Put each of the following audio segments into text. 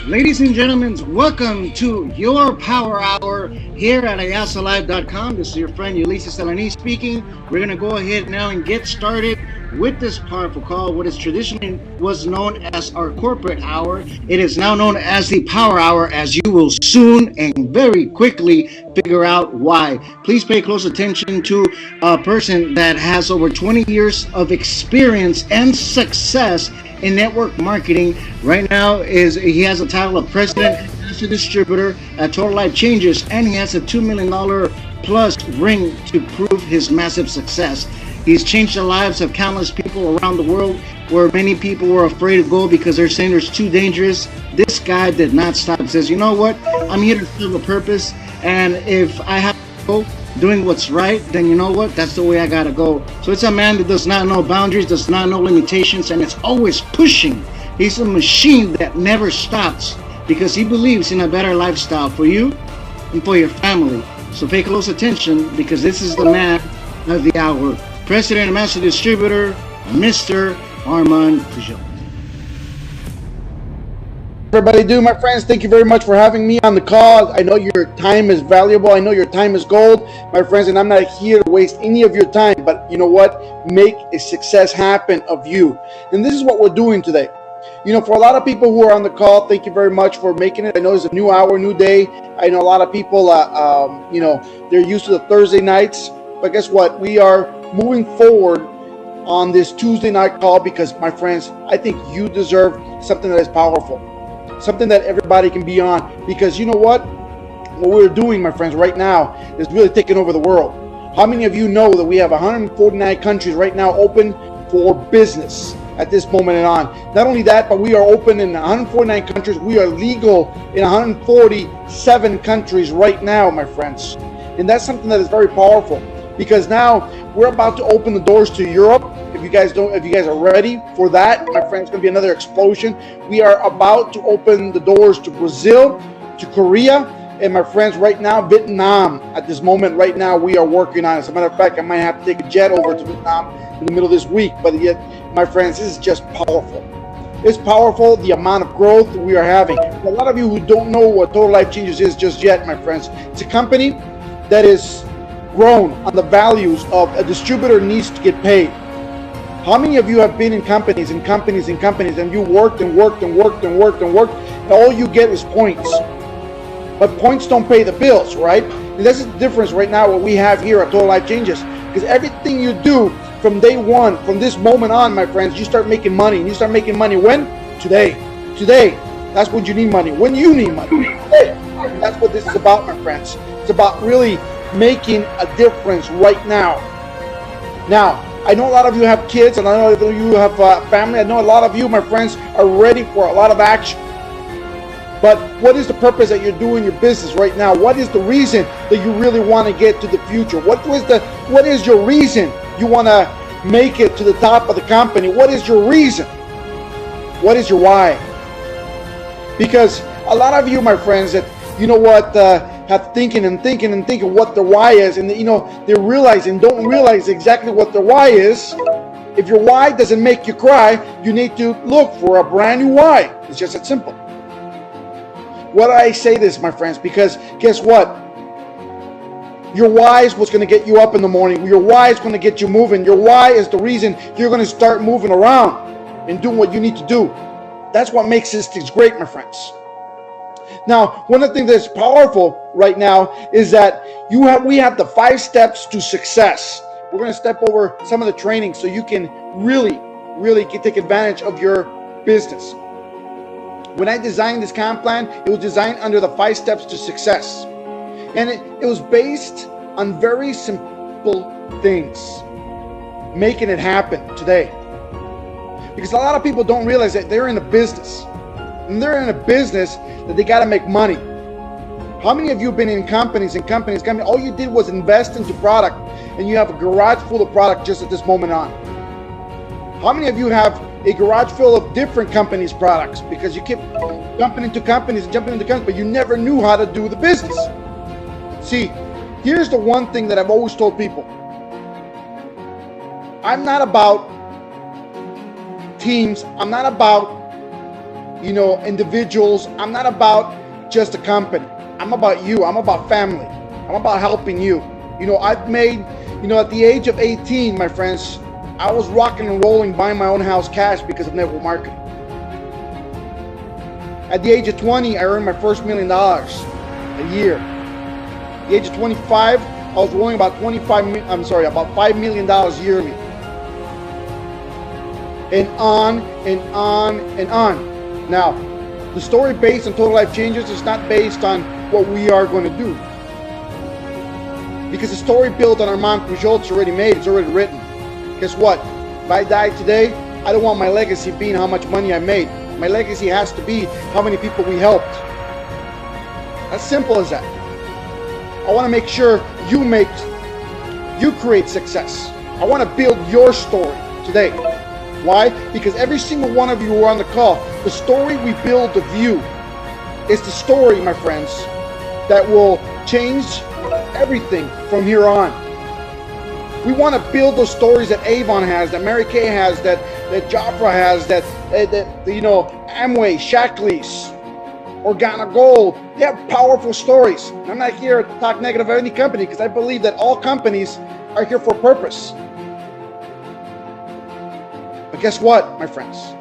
Ladies and gentlemen, welcome to your Power Hour here at ayasalive.com. This is your friend Ulysses Eleni speaking. We're going to go ahead now and get started with this powerful call. What is traditionally was known as our corporate hour, it is now known as the Power Hour, as you will soon and very quickly figure out why. Please pay close attention to a person that has over 20 years of experience and success in network marketing. Right now he has a title of president and master distributor at Total Life Changes, and he has a $2 million plus ring to prove his massive success. He's changed the lives of countless people around the world where many people were afraid to go because they're saying it's too dangerous. This guy did not stop. He says, you know what, I'm here to serve a purpose, and if I have to go doing what's right, then you know what, that's the way I gotta go. So it's a man that does not know boundaries, does not know limitations, and it's always pushing. He's a machine that never stops because he believes in a better lifestyle for you and for your family. So pay close attention, because this is the man of the hour, president and master distributor, Mr. Armand Puyolt. Everybody do, my friends, thank you very much for having me on the call. I know your time is valuable. I know your time is gold, my friends, and I'm not here to waste any of your time. But you know what? Make a success happen of you. And this is what we're doing today. You know, for a lot of people who are on the call, thank you very much for making it. I know it's a new hour, new day. I know a lot of people, you know, they're used to the Thursday nights. But guess what? We are moving forward on this Tuesday night call because, my friends, I think you deserve something that is powerful. Something that everybody can be on, because you know what we're doing, my friends, right now is really taking over the world. How many of you know that we have 149 countries right now open for business at this moment and on? Not only that, but we are open in 149 countries. We are legal in 147 countries right now, my friends, and that's something that is very powerful, because now we're about to open the doors to Europe. If you guys are ready for that, my friends, it's going to be another explosion. We are about to open the doors to Brazil, to Korea, and my friends, right now, Vietnam. At this moment, right now, we are working on it. As a matter of fact, I might have to take a jet over to Vietnam in the middle of this week. But yet, my friends, this is just powerful. It's powerful, the amount of growth we are having. For a lot of you who don't know what Total Life Changes is just yet, my friends, it's a company that is grown on the values of a distributor needs to get paid. How many of you have been in companies and companies and companies, and you worked and worked and worked and worked and worked, and all you get is points? But points don't pay the bills, right? And this is the difference right now what we have here at Total Life Changes. Because everything you do from day one, from this moment on, my friends, you start making money. And you start making money when? Today. Today. That's when you need money. When you need money. Today. And that's what this is about, my friends. It's about really making a difference right now. Now, I know a lot of you have kids, and I know you have family. I know a lot of you, my friends, are ready for a lot of action. But what is the purpose that you're doing your business right now? What is the reason that you really want to get to the future? What is your reason you want to make it to the top of the company? What is your reason? What is your why? Because a lot of you, my friends, that you know what, have thinking what their why is, and you know, they don't realize exactly what their why is. If your why doesn't make you cry, you need to look for a brand new why. It's just that simple. Why do I say this, my friends? Because guess what? Your why is what's going to get you up in the morning. Your why is going to get you moving. Your why is the reason you're going to start moving around and doing what you need to do. That's what makes this thing great, my friends. Now, one of the things that's powerful right now is that we have the 5 steps to success. We're going to step over some of the training so you can really take advantage of your business. When I designed this comp plan, it was designed under the 5 steps to success. And it was based on very simple things, making it happen today. Because a lot of people don't realize that they're in a business. And they're in a business that they got to make money. How many of you have been in companies? All you did was invest into product, and you have a garage full of product just at this moment on. How many of you have a garage full of different companies' products because you keep jumping into companies, but you never knew how to do the business? See, here's the one thing that I've always told people. I'm not about teams. I'm not about individuals. I'm not about just a company. I'm about you. I'm about family. I'm about helping you. I've made, at the age of 18, my friends, I was rocking and rolling, buying my own house cash because of network marketing. At the age of 20, I earned my first $1 million a year. At the age of 25, I was rolling about $5 million yearly. And on and on and on. Now, the story based on Total Life Changes is not based on what we are going to do. Because the story built on Armand Puyolt is already made, it's already written. Guess what? If I die today, I don't want my legacy being how much money I made. My legacy has to be how many people we helped. As simple as that. I want to make sure you create success. I want to build your story today. Why? Because every single one of you who are on the call, the story we build of you is the story, my friends, that will change everything from here on. We want to build those stories that Avon has, that Mary Kay has, that Jafra has, that Amway, Shackley's, Organa Gold. They have powerful stories. And I'm not here to talk negative of any company because I believe that all companies are here for a purpose. But guess what, my friends?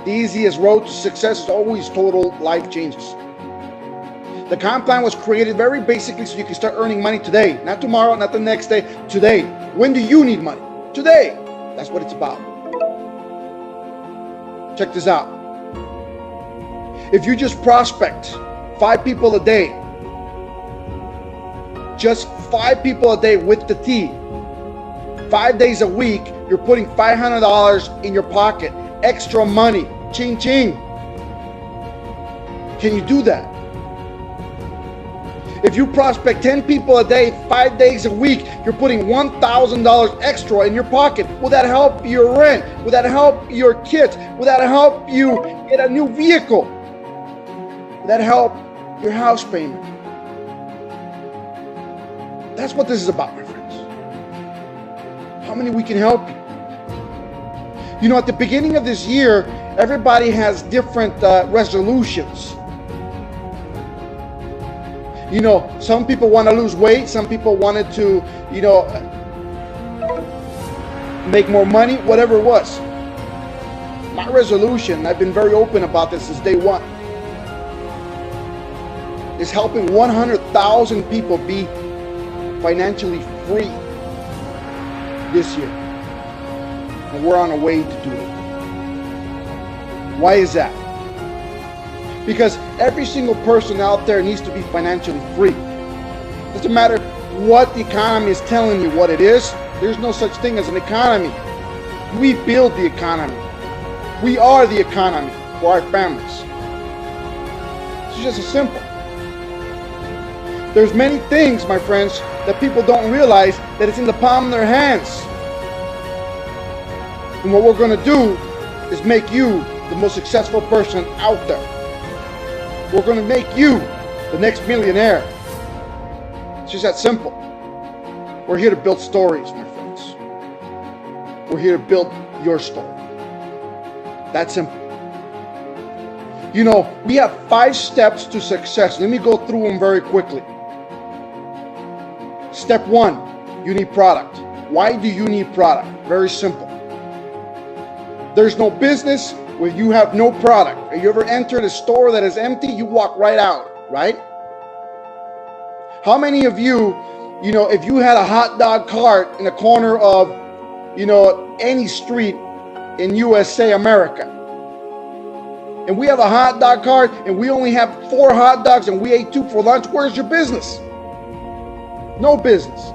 The easiest road to success is always total life changes. The comp plan was created very basically so you can start earning money today. Not tomorrow, not the next day, today. When do you need money? Today. That's what it's about. Check this out. If you just prospect 5 people a day, just 5 people a day with the T, 5 days a week, you're putting $500 in your pocket. Extra money. Ching ching. Can you do that? If you prospect 10 people a day, 5 days a week, you're putting $1,000 extra in your pocket. Will that help your rent? Will that help your kids? Will that help you get a new vehicle? Will that help your house payment? That's what this is about, my friends. How many we can help you? At the beginning of this year, everybody has different resolutions. Some people want to lose weight. Some people wanted to, make more money, whatever it was. My resolution, I've been very open about this since day one, is helping 100,000 people be financially free this year. And we're on our way to do it. Why is that? Because every single person out there needs to be financially free. Doesn't matter what the economy is telling you what it is. There's no such thing as an economy. We build the economy. We are the economy for our families. It's just as simple. There's many things, my friends, that people don't realize that it's in the palm of their hands. And what we're going to do is make you the most successful person out there. We're going to make you the next millionaire. It's just that simple. We're here to build stories, my friends. We're here to build your story. That simple. We have 5 steps to success. Let me go through them very quickly. Step 1, you need product. Why do you need product? Very simple. There's no business where you have no product. Have you ever entered a store that is empty? You walk right out, right? How many of you, if you had a hot dog cart in the corner of, any street in USA, America, and we have a hot dog cart and we only have 4 hot dogs and we ate 2 for lunch, where's your business? No business.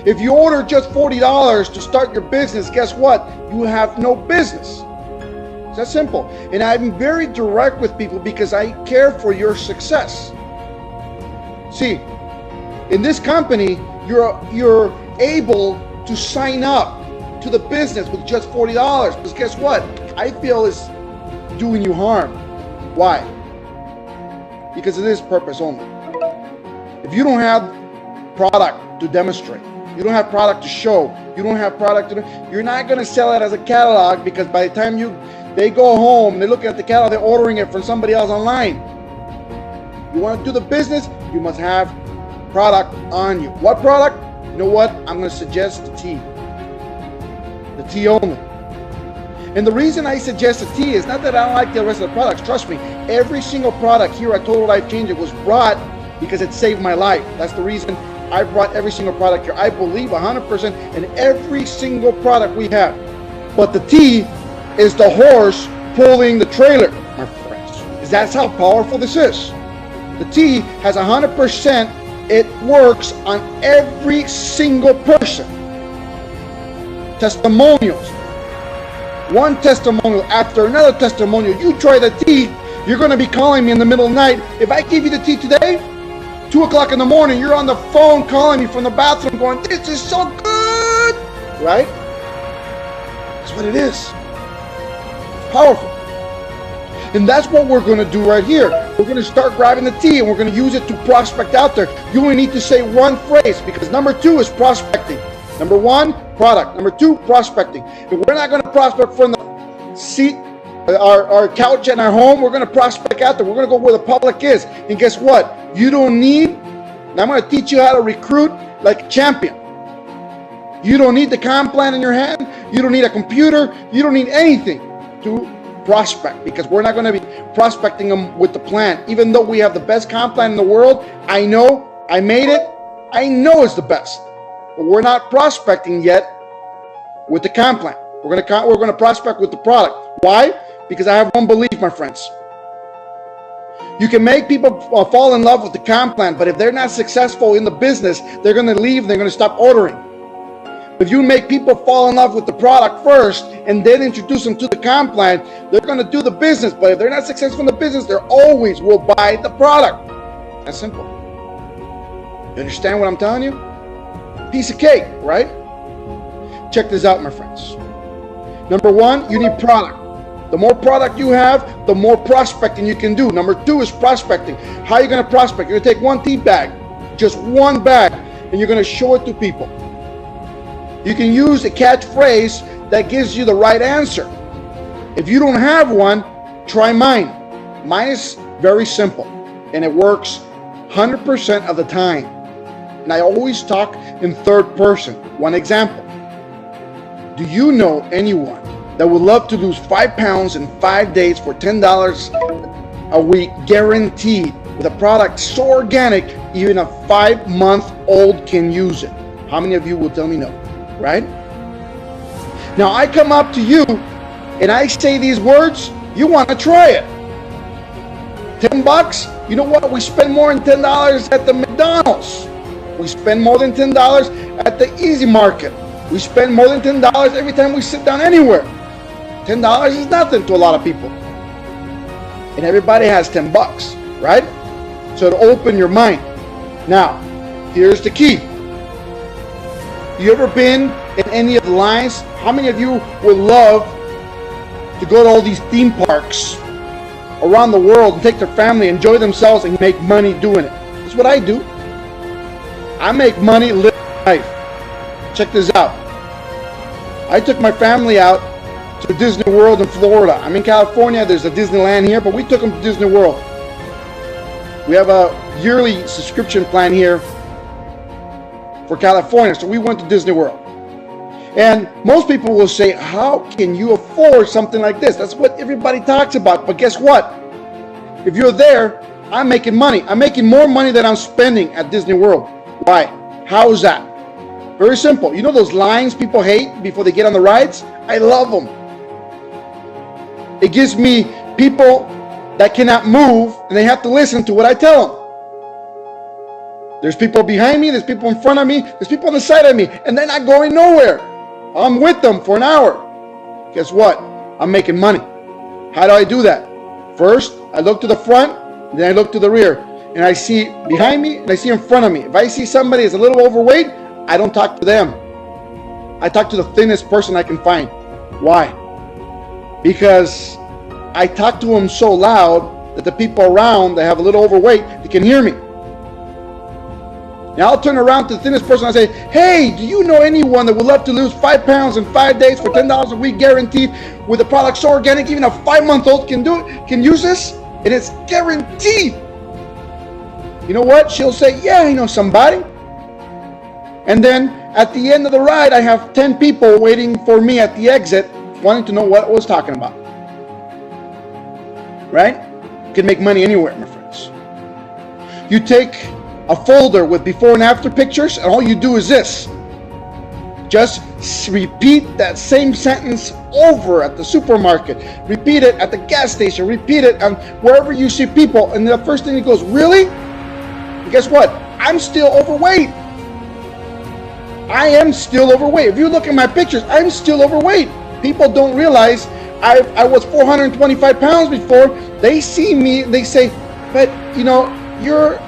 If you order just $40 to start your business, guess what? You have no business. It's that simple. And I'm very direct with people because I care for your success. See, in this company, you're able to sign up to the business with just $40. Because guess what? I feel it's doing you harm. Why? Because it is purpose only. If you don't have product to demonstrate, you don't have product to show, you don't have product to, you're not going to sell it as a catalog, because by the time you They go home, they look at the cattle, they're ordering it from somebody else online. You want to do the business, you must have product on you. What product? You know what? I'm going to suggest the tea. The tea only. And the reason I suggest the tea is not that I don't like the rest of the products. Trust me, every single product here at Total Life Changer was brought because it saved my life. That's the reason I brought every single product here. I believe 100% in every single product we have. But the tea is the horse pulling the trailer, my friends. That's how powerful this is. The tea has 100%. It works on every single person. Testimonials. One testimonial after another testimonial. You try the tea, you're going to be calling me in the middle of the night. If I give you the tea today, 2 o'clock in the morning, you're on the phone calling me from the bathroom going, this is so good, right? That's what it is. It's powerful. And that's what we're going to do right here. We're going to start grabbing the tea and we're going to use it to prospect out there. You only need to say one phrase because number 2 is prospecting. Number 1, product. Number 2, prospecting. If we're not going to prospect from the seat, our couch in our home, we're going to prospect out there. We're going to go where the public is. And guess what? You don't need, and I'm going to teach you how to recruit like a champion. You don't need the comp plan in your hand. You don't need a computer. You don't need anything to prospect because we're not going to be prospecting them with the plan. Even though we have the best comp plan in the world, I know, I made it. I know it's the best. But we're not prospecting yet with the comp plan. We're going to prospect with the product. Why? Because I have one belief, my friends. You can make people fall in love with the comp plan, but if they're not successful in the business, they're going to leave. They're going to stop ordering. If you make people fall in love with the product first and then introduce them to the comp plan, they're going to do the business. But if they're not successful in the business, they always will buy the product. That's simple. You understand what I'm telling you? Piece of cake, right? Check this out, my friends. Number 1, you need product. The more product you have, the more prospecting you can do. Number 2 is prospecting. How are you going to prospect? You're going to take one tea bag, just one bag, and you're going to show it to people. You can use a catchphrase that gives you the right answer. If you don't have one, try mine. Mine is very simple, and it works 100% of the time. And I always talk in third person. One example. Do you know anyone that would love to lose 5 pounds in 5 days for $10 a week, guaranteed, with a product so organic, even a 5-month-old can use it? How many of you will tell me no, right? Now I come up to you and I say these words, you want to try it. $10, you know what? We spend more than $10 at the McDonald's. We spend more than $10 at the Easy Market. We spend more than $10 every time we sit down anywhere. $10 is nothing to a lot of people. And everybody has $10, right? So to open your mind. Now, here's the key. You ever been in any of the lines? How many of you would love to go to all these theme parks around the world and take their family, enjoy themselves, and make money doing it? That's what I do. I make money living life. Check this out. I took my family out to Disney World in Florida. I'm in California. There's a Disneyland here, but we took them to Disney World. We have a yearly subscription plan here for California, so we went to Disney World. And most people will say, how can you afford something like this? That's what everybody talks about. But guess what? If you're there, I'm making money. I'm making more money than I'm spending at Disney World. Why? How is that? Very simple. You know those lines people hate before they get on the rides? I love them. It gives me people that cannot move and they have to listen to what I tell them. There's people behind me, there's people in front of me, there's people on the side of me, and they're not going nowhere. I'm with them for an hour. Guess what? I'm making money. How do I do that? First, I look to the front, then I look to the rear. And I see behind me and I see in front of me. If I see somebody is a little overweight, I don't talk to them. I talk to the thinnest person I can find. Why? Because I talk to them so loud that the people around that have a little overweight, they can hear me. And I'll turn around to the thinnest person and I say, hey, do you know anyone that would love to lose 5 pounds in 5 days for $10 a week guaranteed with a product so organic, even a 5-month-old can do it, can use this, and it's guaranteed? You know what? She'll say, yeah, I know somebody. And then at the end of the ride, I have 10 people waiting for me at the exit wanting to know what I was talking about. Right? You can make money anywhere, my friends. You take a folder with before and after pictures, and all you do is this. Just repeat that same sentence over at the supermarket. Repeat it at the gas station. Repeat it wherever you see people. And the first thing he goes, really? And guess what? I'm still overweight. I am still overweight. If you look at my pictures, I'm still overweight. People don't realize I was 425 pounds before. They see me, they say, but you know, you're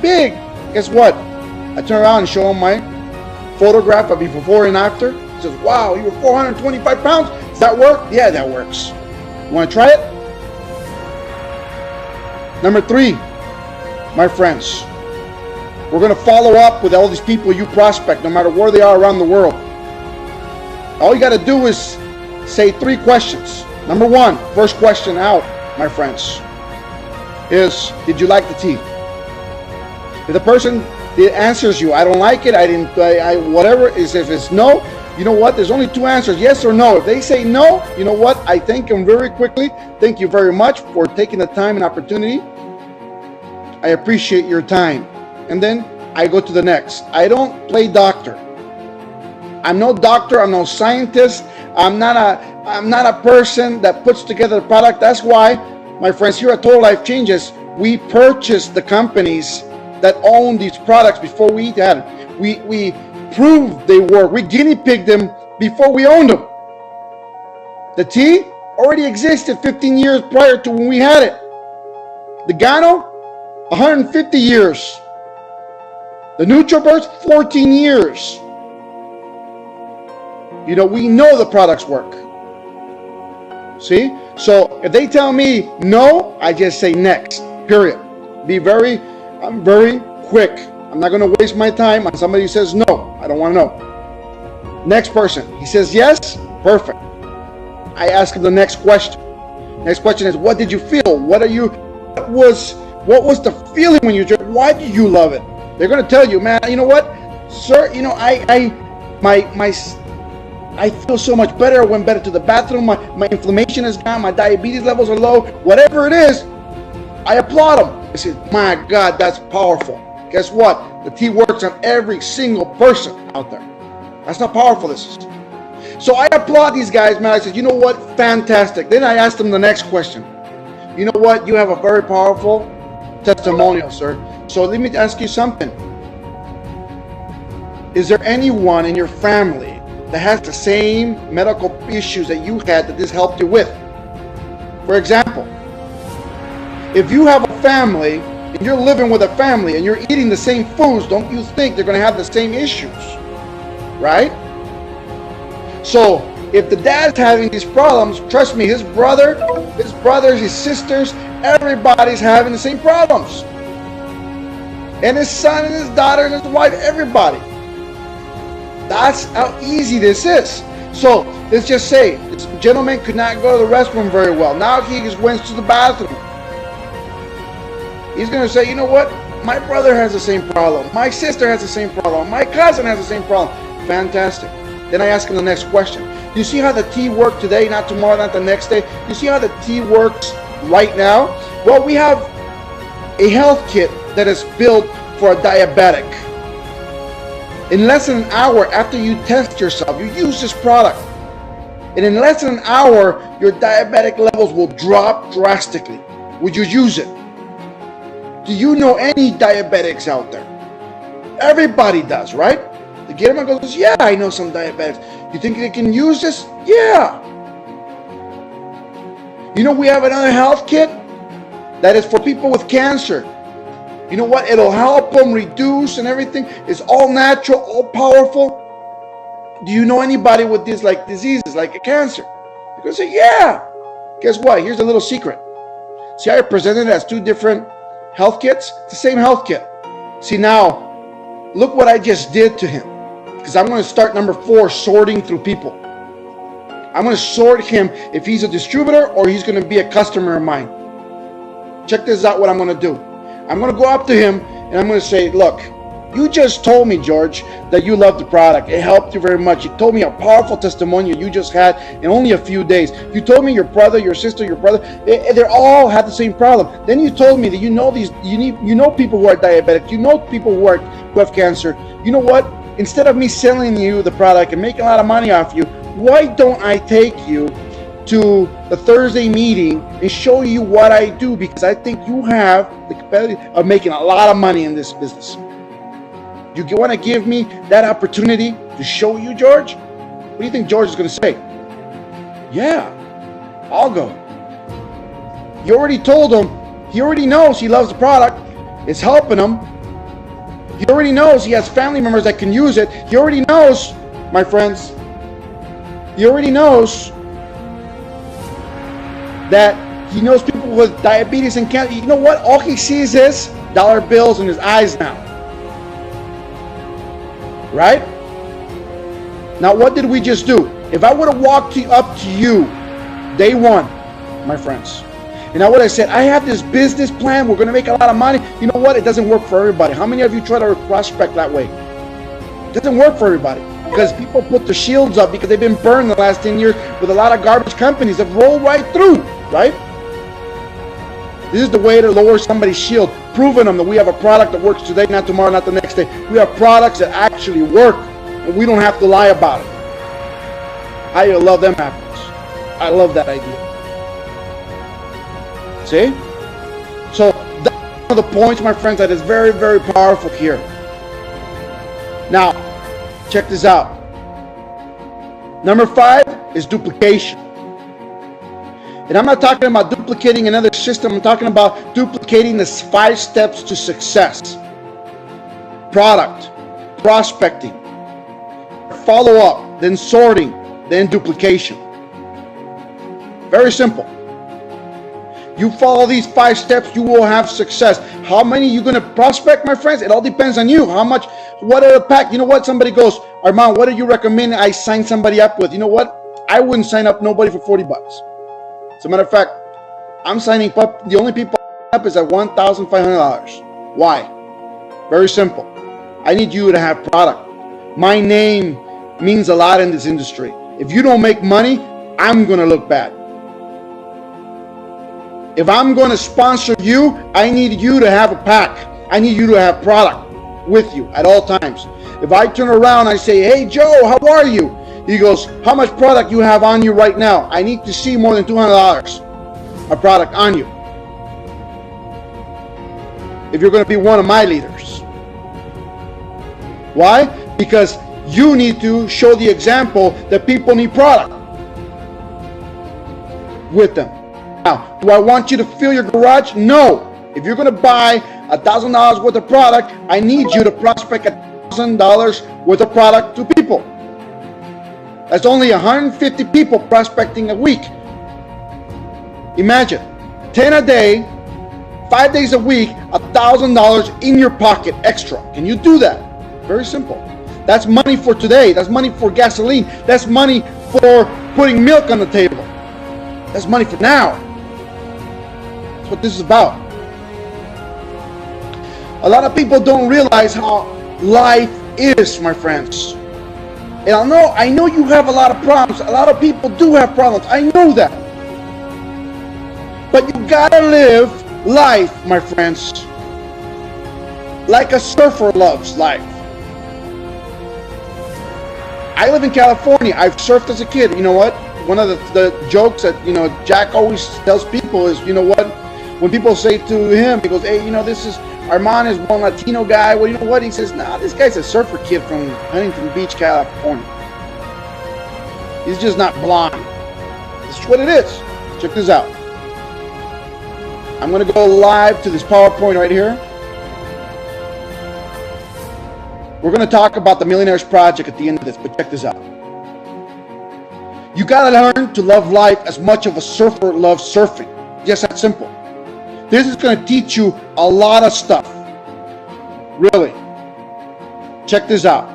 big. Guess what? I turn around and show them my photograph of before and after. He says, wow, you were 425 pounds. Does that work? Yeah, that works. You want to try it? Number 3, my friends, we're going to follow up with all these people you prospect, no matter where they are around the world. All you got to do is say 3 questions. Number 1, first question out, my friends, is, did you like the tea? If the person answers you, I don't like it, whatever, is if it's no, you know what? There's only 2 answers, yes or no. If they say no, you know what? I thank them very quickly. Thank you very much for taking the time and opportunity. I appreciate your time. And then I go to the next. I don't play doctor. I'm no doctor. I'm no scientist. I'm not a person that puts together the product. That's why, my friends, here at Total Life Changes, we purchase the companies that own these products before we had them. We proved they work. We guinea pigged them before we owned them. The tea already existed 15 years prior to when we had it. The Gano, 150 years. The NutriBurst, 14 years. You know, we know the products work. See? So if they tell me no, I just say next, period. I'm very quick. I'm not going to waste my time on somebody who says no. I don't want to know. Next person. He says yes, perfect. I ask him the next question. Next question is, what did you feel? What was the feeling when you drank? Why did you love it? They're going to tell you, man, you know what, sir, you know, I feel so much better. I went better to the bathroom. My inflammation is gone. My diabetes levels are low. Whatever it is, I applaud them. I say, my God, that's powerful. Guess what? The tea works on every single person out there. That's how powerful this is. So I applaud these guys, man. I said, you know what? Fantastic. Then I asked them the next question. You know what? You have a very powerful testimonial, sir. So let me ask you something. Is there anyone in your family that has the same medical issues that you had that this helped you with? For example, if you have a family and you're living with a family and you're eating the same foods, don't you think they're going to have the same issues? Right? So if the dad's having these problems, trust me, his brothers, his sisters, everybody's having the same problems. And his son and his daughter and his wife, everybody. That's how easy this is. So let's just say this gentleman could not go to the restroom very well. Now he just went to the bathroom. He's going to say, you know what? My brother has the same problem. My sister has the same problem. My cousin has the same problem. Fantastic. Then I ask him the next question. Do you see how the tea worked today, not tomorrow, not the next day? Do you see how the tea works right now? Well, we have a health kit that is built for a diabetic. In less than an hour after you test yourself, you use this product. And in less than an hour, your diabetic levels will drop drastically. Would you use it? Do you know any diabetics out there? Everybody does, right? The gentleman goes, yeah, I know some diabetics. You think they can use this? Yeah. You know, we have another health kit that is for people with cancer. You know what? It'll help them reduce and everything. It's all natural, all powerful. Do you know anybody with these like diseases, like a cancer? You're going to say, yeah. Guess what? Here's a little secret. See how I presented it as 2 different health kits? It's the same health kit. See, now, look what I just did to him. Because I'm going to start number 4, sorting through people. I'm going to sort him if he's a distributor or he's going to be a customer of mine. Check this out, what I'm going to do. I'm going to go up to him and I'm going to say, look, you just told me, George, that you love the product. It helped you very much. You told me a powerful testimonial you just had in only a few days. You told me your brother, your sister, your brother, they all had the same problem. Then you told me that you know people who are diabetic. You know people who have cancer. You know what? Instead of me selling you the product and making a lot of money off you, why don't I take you to the Thursday meeting and show you what I do? Because I think you have the capacity of making a lot of money in this business. You want to give me that opportunity to show you, George? What do you think George is going to say? Yeah, I'll go. You already told him. He already knows he loves the product. It's helping him. He already knows he has family members that can use it. He already knows, my friends, he already knows that he knows people with diabetes and cancer. You know what? All he sees is dollar bills in his eyes now. Right? Now, what did we just do? If I would have walked up to you day one, my friends, and I would have said, I have this business plan, we're going to make a lot of money. You know what? It doesn't work for everybody. How many of you try to prospect that way? It doesn't work for everybody. Because people put their shields up because they've been burned the last 10 years with a lot of garbage companies that roll right through, right? This is the way to lower somebody's shield, proving them that we have a product that works today, not tomorrow, not the next day. We have products that actually work, and we don't have to lie about it. I love them apples. I love that idea. See? So that's one of the points, my friends, that is very, very powerful here. Now, check this out. Number 5 is duplication. And I'm not talking about duplicating another system. I'm talking about duplicating the 5 steps to success. Product, prospecting, follow-up, then sorting, then duplication. Very simple. You follow these 5 steps, you will have success. How many are you going to prospect, my friends? It all depends on you. How much, what are the pack? You know what? Somebody goes, Armand, what do you recommend I sign somebody up with? You know what? I wouldn't sign up nobody for $40. As a matter of fact, I'm signing up, the only people up is at $1,500. Why? Very simple. I need you to have product. My name means a lot in this industry. If you don't make money, I'm going to look bad. If I'm going to sponsor you, I need you to have a pack. I need you to have product with you at all times. If I turn around and I say, hey Joe, how are you? He goes, how much product you have on you right now? I need to see more than $200 of product on you. If you're going to be one of my leaders. Why? Because you need to show the example that people need product with them. Now, do I want you to fill your garage? No. If you're going to buy $1,000 worth of product, I need you to prospect $1,000 worth of product to people. That's only 150 people prospecting a week. Imagine, 10 a day, 5 days a week, $1,000 in your pocket extra. Can you do that? Very simple. That's money for today. That's money for gasoline. That's money for putting milk on the table. That's money for now. That's what this is about. A lot of people don't realize how life is, my friends. And I know you have a lot of problems. A lot of people do have problems. I know that. But you gotta live life, my friends, like a surfer loves life. I live in California. I've surfed as a kid. You know what? One of the jokes that, Jack always tells people is, you know what? When people say to him, he goes, hey, this is, Armand is one Latino guy. Well, you know what? He says, nah, this guy's a surfer kid from Huntington Beach, California. He's just not blonde. This is what it is. Check this out. I'm going to go live to this PowerPoint right here. We're going to talk about the Millionaires Project at the end of this, but check this out. You got to learn to love life as much of a surfer loves surfing. Just that simple. This is going to teach you a lot of stuff. Really. Check this out,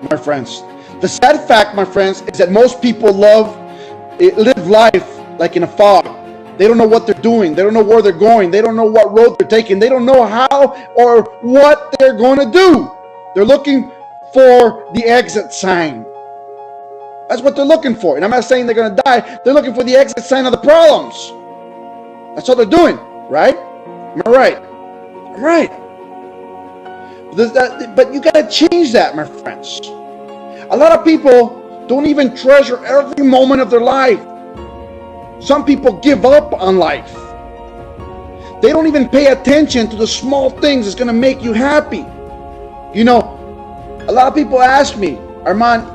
my friends. The sad fact, my friends, is that most people live life like in a fog. They don't know what they're doing. They don't know where they're going. They don't know what road they're taking. They don't know how or what they're going to do. They're looking for the exit sign. That's what they're looking for. And I'm not saying they're going to die. They're looking for the exit sign of the problems. That's what they're doing, right? Am I right? I'm right. But you got to change that, my friends. A lot of people don't even treasure every moment of their life. Some people give up on life. They don't even pay attention to the small things that's going to make you happy. You know, a lot of people ask me, Armand,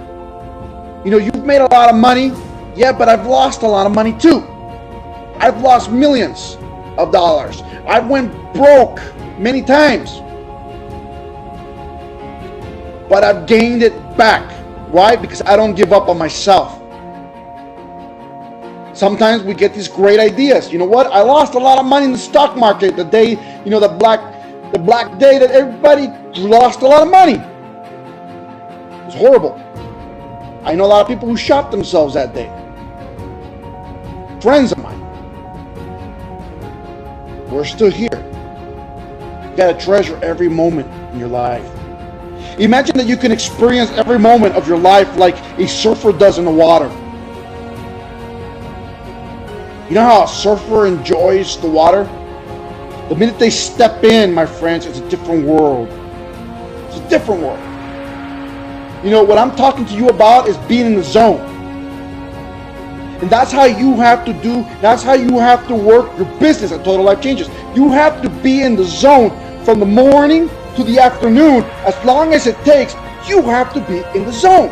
you know, you've made a lot of money. Yeah, but I've lost a lot of money too. I've lost millions of dollars. I've went broke many times. But I've gained it back. Why? Because I don't give up on myself. Sometimes we get these great ideas. You know what? I lost a lot of money in the stock market the day, you know, the black day that everybody lost a lot of money. It was horrible. I know a lot of people who shot themselves that day. Friends of mine. We're still here. You gotta treasure every moment in your life. Imagine that you can experience every moment of your life like a surfer does in the water. You know how a surfer enjoys the water? The minute they step in, my friends, it's a different world. It's a different world. You know, what I'm talking to you about is being in the zone. And that's how you have to do, that's how you have to work your business at Total Life Changes. You have to be in the zone from the morning to the afternoon. As long as it takes, you have to be in the zone.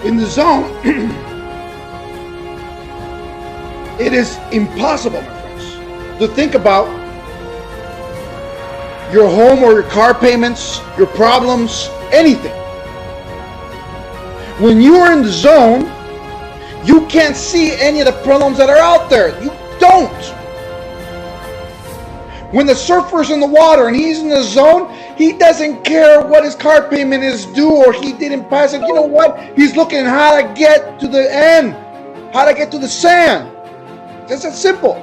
In the zone, it is impossible, my friends, to think about your home or your car payments, your problems, anything. When you are in the zone, you can't see any of the problems that are out there. You don't. When the surfer's in the water and he's in the zone, he doesn't care what his car payment is due or he didn't pass it. You know what? He's looking at how to get to the end, how to get to the sand. It's that simple.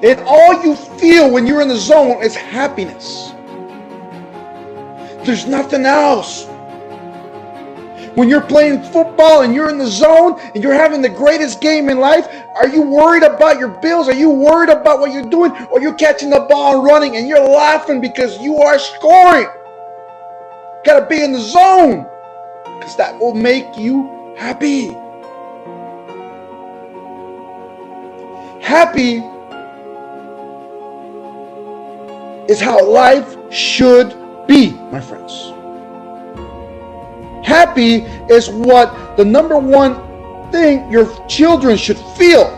And all you feel when you're in the zone is happiness. There's nothing else. When you're playing football and you're in the zone and you're having the greatest game in life, are you worried about your bills? Are you worried about what you're doing? Or you're catching the ball and running and you're laughing because you are scoring? You gotta be in the zone because that will make you happy. Happy is how life should be, my friends. Happy is what the number one thing your children should feel,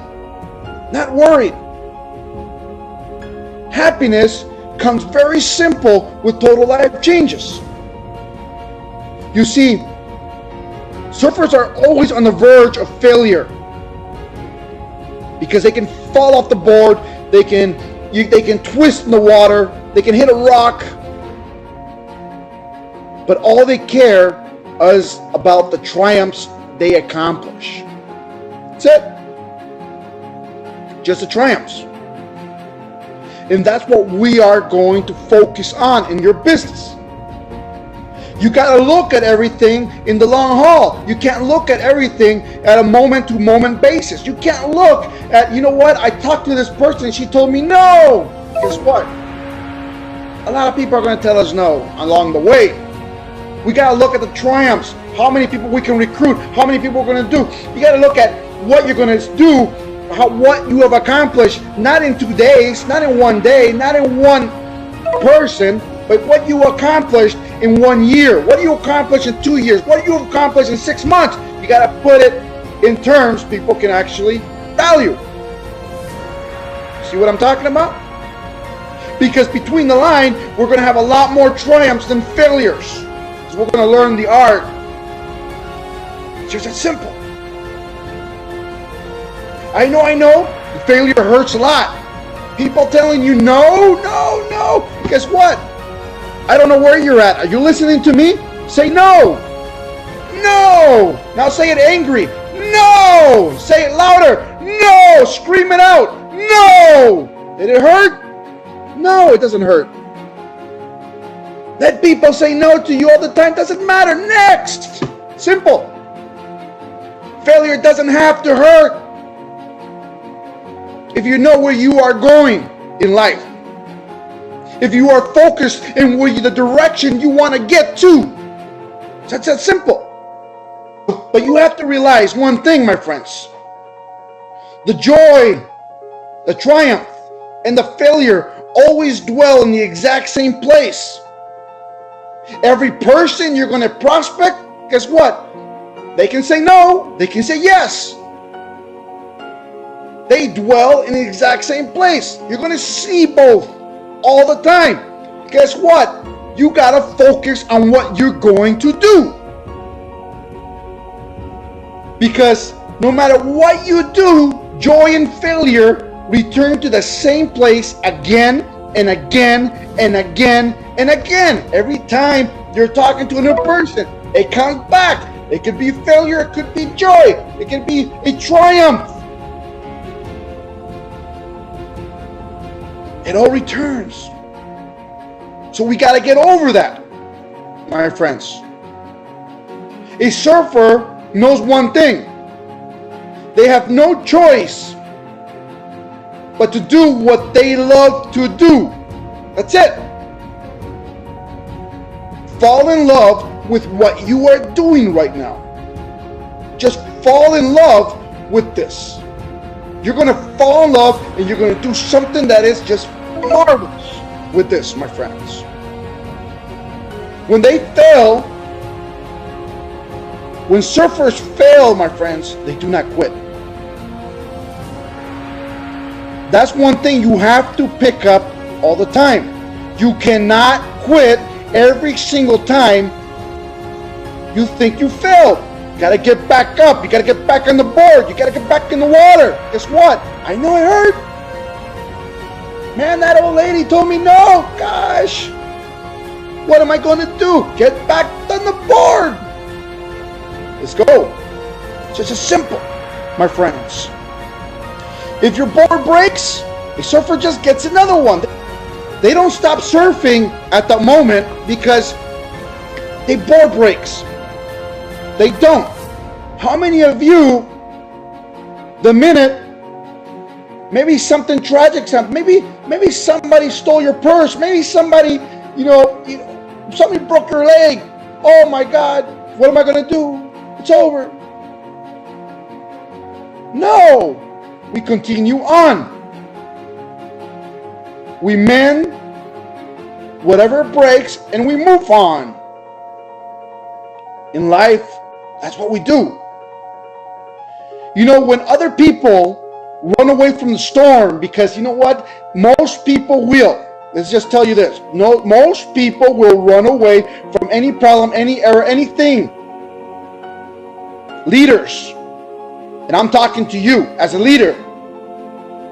not worried. Happiness comes very simple with Total Life Changes. You see, surfers are always on the verge of failure because they can fall off the board, they can twist in the water, they can hit a rock, but all they care is about the triumphs they accomplish. That's it. Just the triumphs. And that's what we are going to focus on in your business. You got to look at everything in the long haul. You can't look at everything at a moment-to-moment basis. You can't look at, you know what, I talked to this person and she told me no. Guess what? A lot of people are going to tell us no along the way. We got to look at the triumphs, how many people we can recruit, how many people we're going to do. You got to look at what you're going to do, what you have accomplished, not in 2 days, not in 1 day, not in one person, but what you accomplished in 1 year, what you accomplished in 2 years, what you accomplished in 6 months. You got to put it in terms people can actually value. See what I'm talking about? Because between the line, we're going to have a lot more triumphs than failures. We're going to learn the art. It's just that simple. I know, the failure hurts a lot. People telling you no, no, no. Guess what? I don't know where you're at. Are you listening to me? Say no. No. Now say it angry. No. Say it louder. No. Scream it out. No. Did it hurt? No, it doesn't hurt. Let people say no to you all the time. Doesn't matter. Next. Simple. Failure doesn't have to hurt if you know where you are going in life. If you are focused in the direction you want to get to. That's that simple. But you have to realize one thing, my friends. The joy, the triumph, and the failure always dwell in the exact same place. Every person you're going to prospect, guess what? They can say no, they can say yes. They dwell in the exact same place. You're going to see both all the time. Guess what? You got to focus on what you're going to do. Because no matter what you do, joy and failure return to the same place again and again and again and again. Every time you're talking to a new person, it comes back. It could be failure, it could be joy, it could be a triumph. It all returns. So we got to get over that, my friends. A surfer knows one thing. They have no choice but to do what they love to do. That's it. Fall in love with what you are doing right now. Just fall in love with this. You're going to fall in love and you're going to do something that is just marvelous with this, my friends. When they fail, when surfers fail, my friends, they do not quit. That's one thing you have to pick up all the time. You cannot quit every single time you think you failed. You gotta get back up. You gotta get back on the board. You gotta get back in the water. Guess what? I know it hurt. Man, that old lady told me no. Gosh. What am I going to do? Get back on the board. Let's go. It's just as simple, my friends. If your board breaks, a surfer just gets another one. They don't stop surfing at the moment because their board breaks. They don't. How many of you, the minute maybe something tragic happened, maybe somebody stole your purse, maybe somebody, somebody broke your leg. Oh my God, what am I going to do? It's over. No, we continue on. We mend whatever breaks and we move on. In life, that's what we do. When other people run away from the storm, because you know what? Most people will. Let's just tell you this. No, most people will run away from any problem, any error, anything. Leaders, and I'm talking to you as a leader,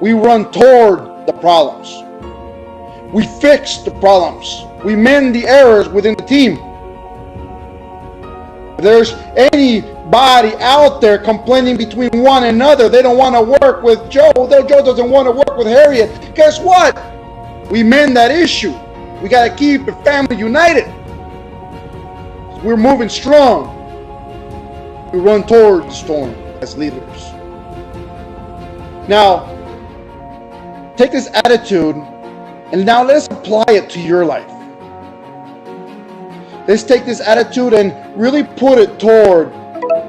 we run toward the problems. We fix the problems. We mend the errors within the team. If there's anybody out there complaining between one another, they don't want to work with Joe, Joe doesn't want to work with Harriet, guess what? We mend that issue. We got to keep the family united. We're moving strong. We run toward the storm as leaders. Now, take this attitude and now let's apply it to your life. Let's take this attitude and really put it toward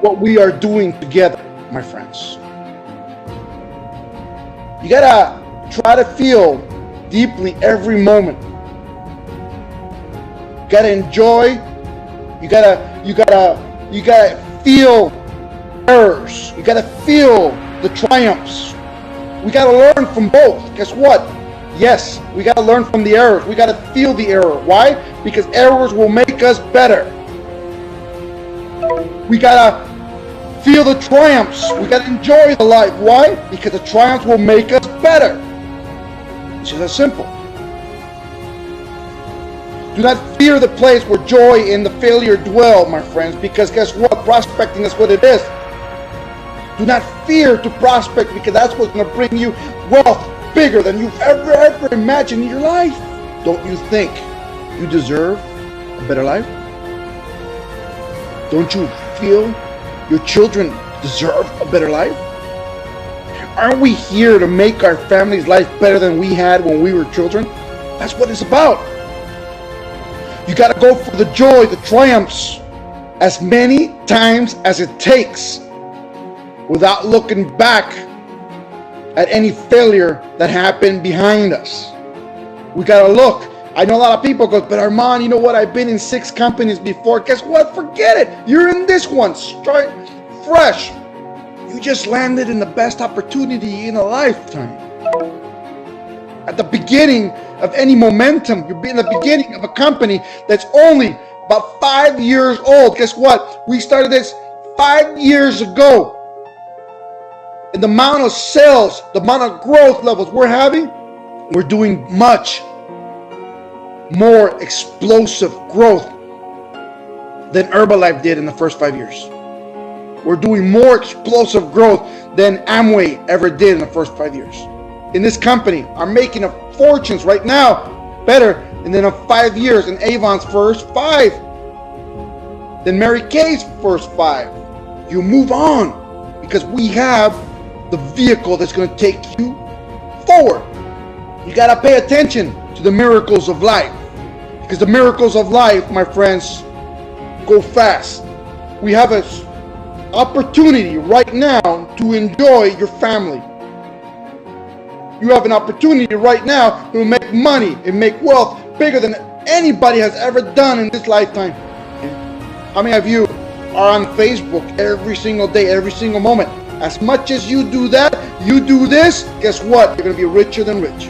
what we are doing together, my friends. You gotta try to feel deeply every moment. You gotta enjoy. You gotta feel errors. You gotta feel the triumphs. We gotta learn from both. Guess what? Yes, we got to learn from the errors. We got to feel the error. Why? Because errors will make us better. We got to feel the triumphs. We got to enjoy the life. Why? Because the triumphs will make us better. It's just that simple. Do not fear the place where joy and the failure dwell, my friends, because guess what? Prospecting is what it is. Do not fear to prospect, because that's what's going to bring you wealth bigger than you've ever imagined in your life. Don't you think you deserve a better life? Don't you feel your children deserve a better life? Aren't we here to make our family's life better than we had when we were children? That's what it's about. You got to go for the joy, the triumphs, as many times as it takes, without looking back at any failure that happened behind us. We got to look. I know a lot of people go, but Armand, you know what? I've been in 6 companies before. Guess what? Forget it. You're in this one. Start fresh. You just landed in the best opportunity in a lifetime. At the beginning of any momentum, you're in the beginning of a company that's only about 5 years old. Guess what? We started this 5 years ago. And the amount of sales, the amount of growth levels we're having, we're doing much more explosive growth than Herbalife did in the first 5 years. We're doing more explosive growth than Amway ever did in the first 5 years. In this company, are making a fortunes right now better than in 5 years in Avon's first 5, than Mary Kay's first 5. You move on because we have the vehicle that's going to take you forward. You got to pay attention to the miracles of life, because the miracles of life, my friends, go fast. We have an opportunity right now to enjoy your family. You have an opportunity right now to make money and make wealth bigger than anybody has ever done in this lifetime. How many of you are on Facebook every single day, every single moment? As much as you do that, you do this, guess what? You're going to be richer than rich.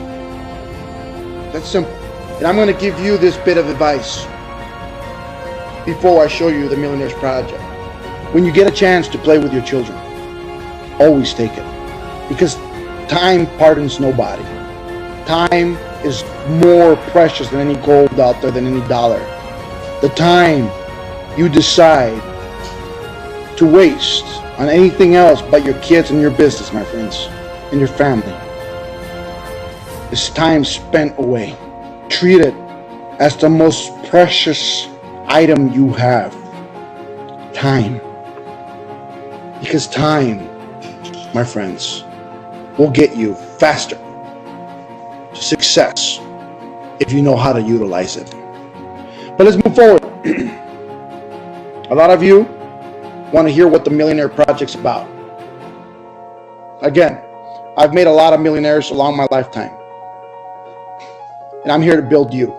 That's simple. And I'm going to give you this bit of advice before I show you the Millionaires Project. When you get a chance to play with your children, always take it. Because time pardons nobody. Time is more precious than any gold out there, than any dollar. The time you decide to waste on anything else but your kids and your business, my friends, and your family, is time spent away. Treat it as the most precious item you have. Time. Because time, my friends, will get you faster to success if you know how to utilize it. But let's move forward. A lot of you want to hear what the Millionaire Project's about. Again, I've made a lot of millionaires along my lifetime, and I'm here to build you.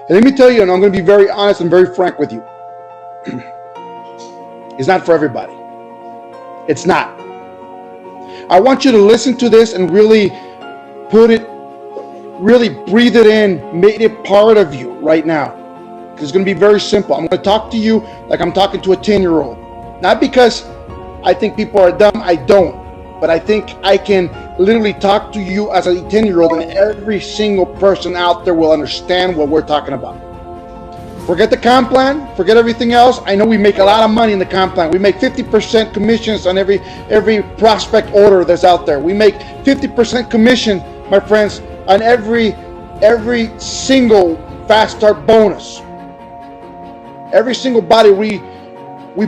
And let me tell you, and I'm going to be very honest and very frank with you, it's not for everybody. It's not. I want you to listen to this and really breathe it in, make it part of you right now. It's going to be very simple. I'm going to talk to you like I'm talking to a 10-year-old. Not because I think people are dumb, I don't. But I think I can literally talk to you as a 10-year-old, and every single person out there will understand what we're talking about. Forget the comp plan, forget everything else. I know we make a lot of money in the comp plan. We make 50% commissions on every prospect order that's out there. We make 50% commission, my friends, on every single fast start bonus. Every single body we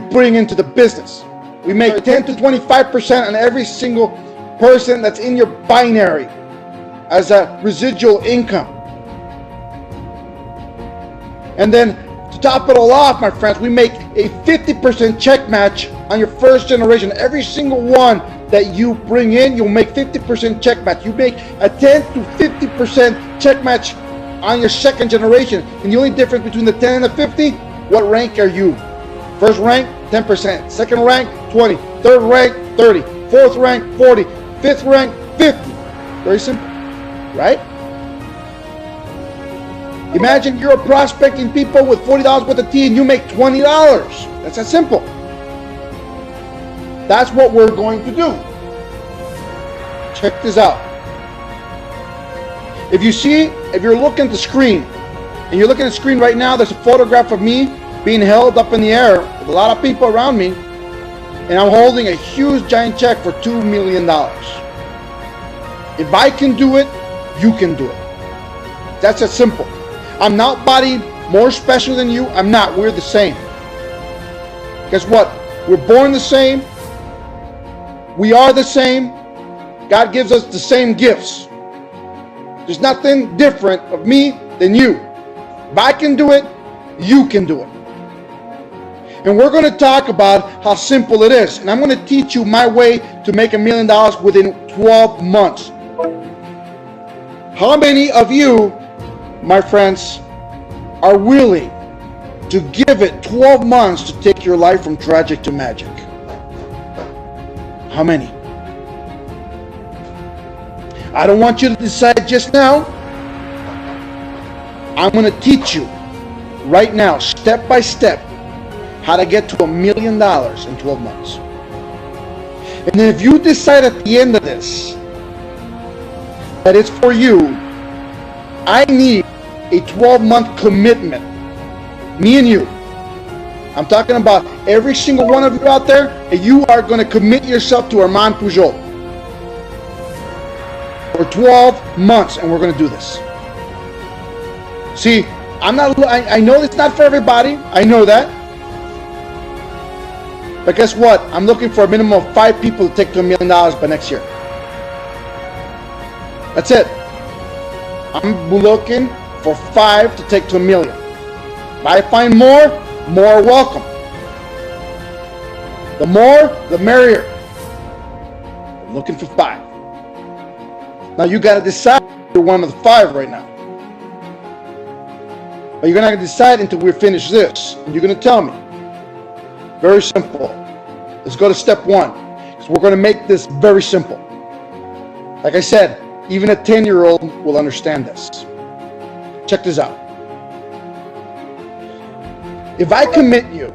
bring into the business. We make 10 to 25% on every single person that's in your binary as a residual income. And then to top it all off, my friends, we make a 50% check match on your first generation. Every single one that you bring in, you'll make 50% check match. You make a 10 to 50% check match on your second generation. And the only difference between the 10 and the 50, what rank are you? First rank, 10%. Second rank, 20. Third rank, 30. Fourth rank, 40. Fifth rank, 50. Very simple, right? Imagine you're prospecting people with $40 worth of tea and you make $20. That's that simple. That's what we're going to do. Check this out. If you're looking at the screen, and you're looking at the screen right now, there's a photograph of me being held up in the air with a lot of people around me, and I'm holding a huge giant check for $2 million. If I can do it, you can do it. That's as simple. I'm not body more special than you. I'm not. We're the same. Guess what? We're born the same. We are the same. God gives us the same gifts. There's nothing different of me than you. If I can do it, you can do it. And we're going to talk about how simple it is. And I'm going to teach you my way to make $1 million within 12 months. How many of you, my friends, are willing to give it 12 months to take your life from tragic to magic? How many? I don't want you to decide just now. I'm going to teach you right now, step by step, how to get to $1 million in 12 months. And then if you decide at the end of this that it's for you, I need a 12-month commitment. Me and you. I'm talking about every single one of you out there, and you are going to commit yourself to Armand Puyolt for 12 months, and we're going to do this. See, I know it's not for everybody. I know that. But guess what? I'm looking for a minimum of 5 people to take to $1 million by next year. That's it. I'm looking for 5 to take to $1 million. If I find more welcome. The more, the merrier. I'm looking for 5. Now you got to decide if you're one of the 5 right now. But you're not going to decide until we finish this. And you're going to tell me. Very simple. Let's go to step 1. Because we're going to make this very simple. Like I said, even a 10-year-old will understand this. Check this out. If I commit you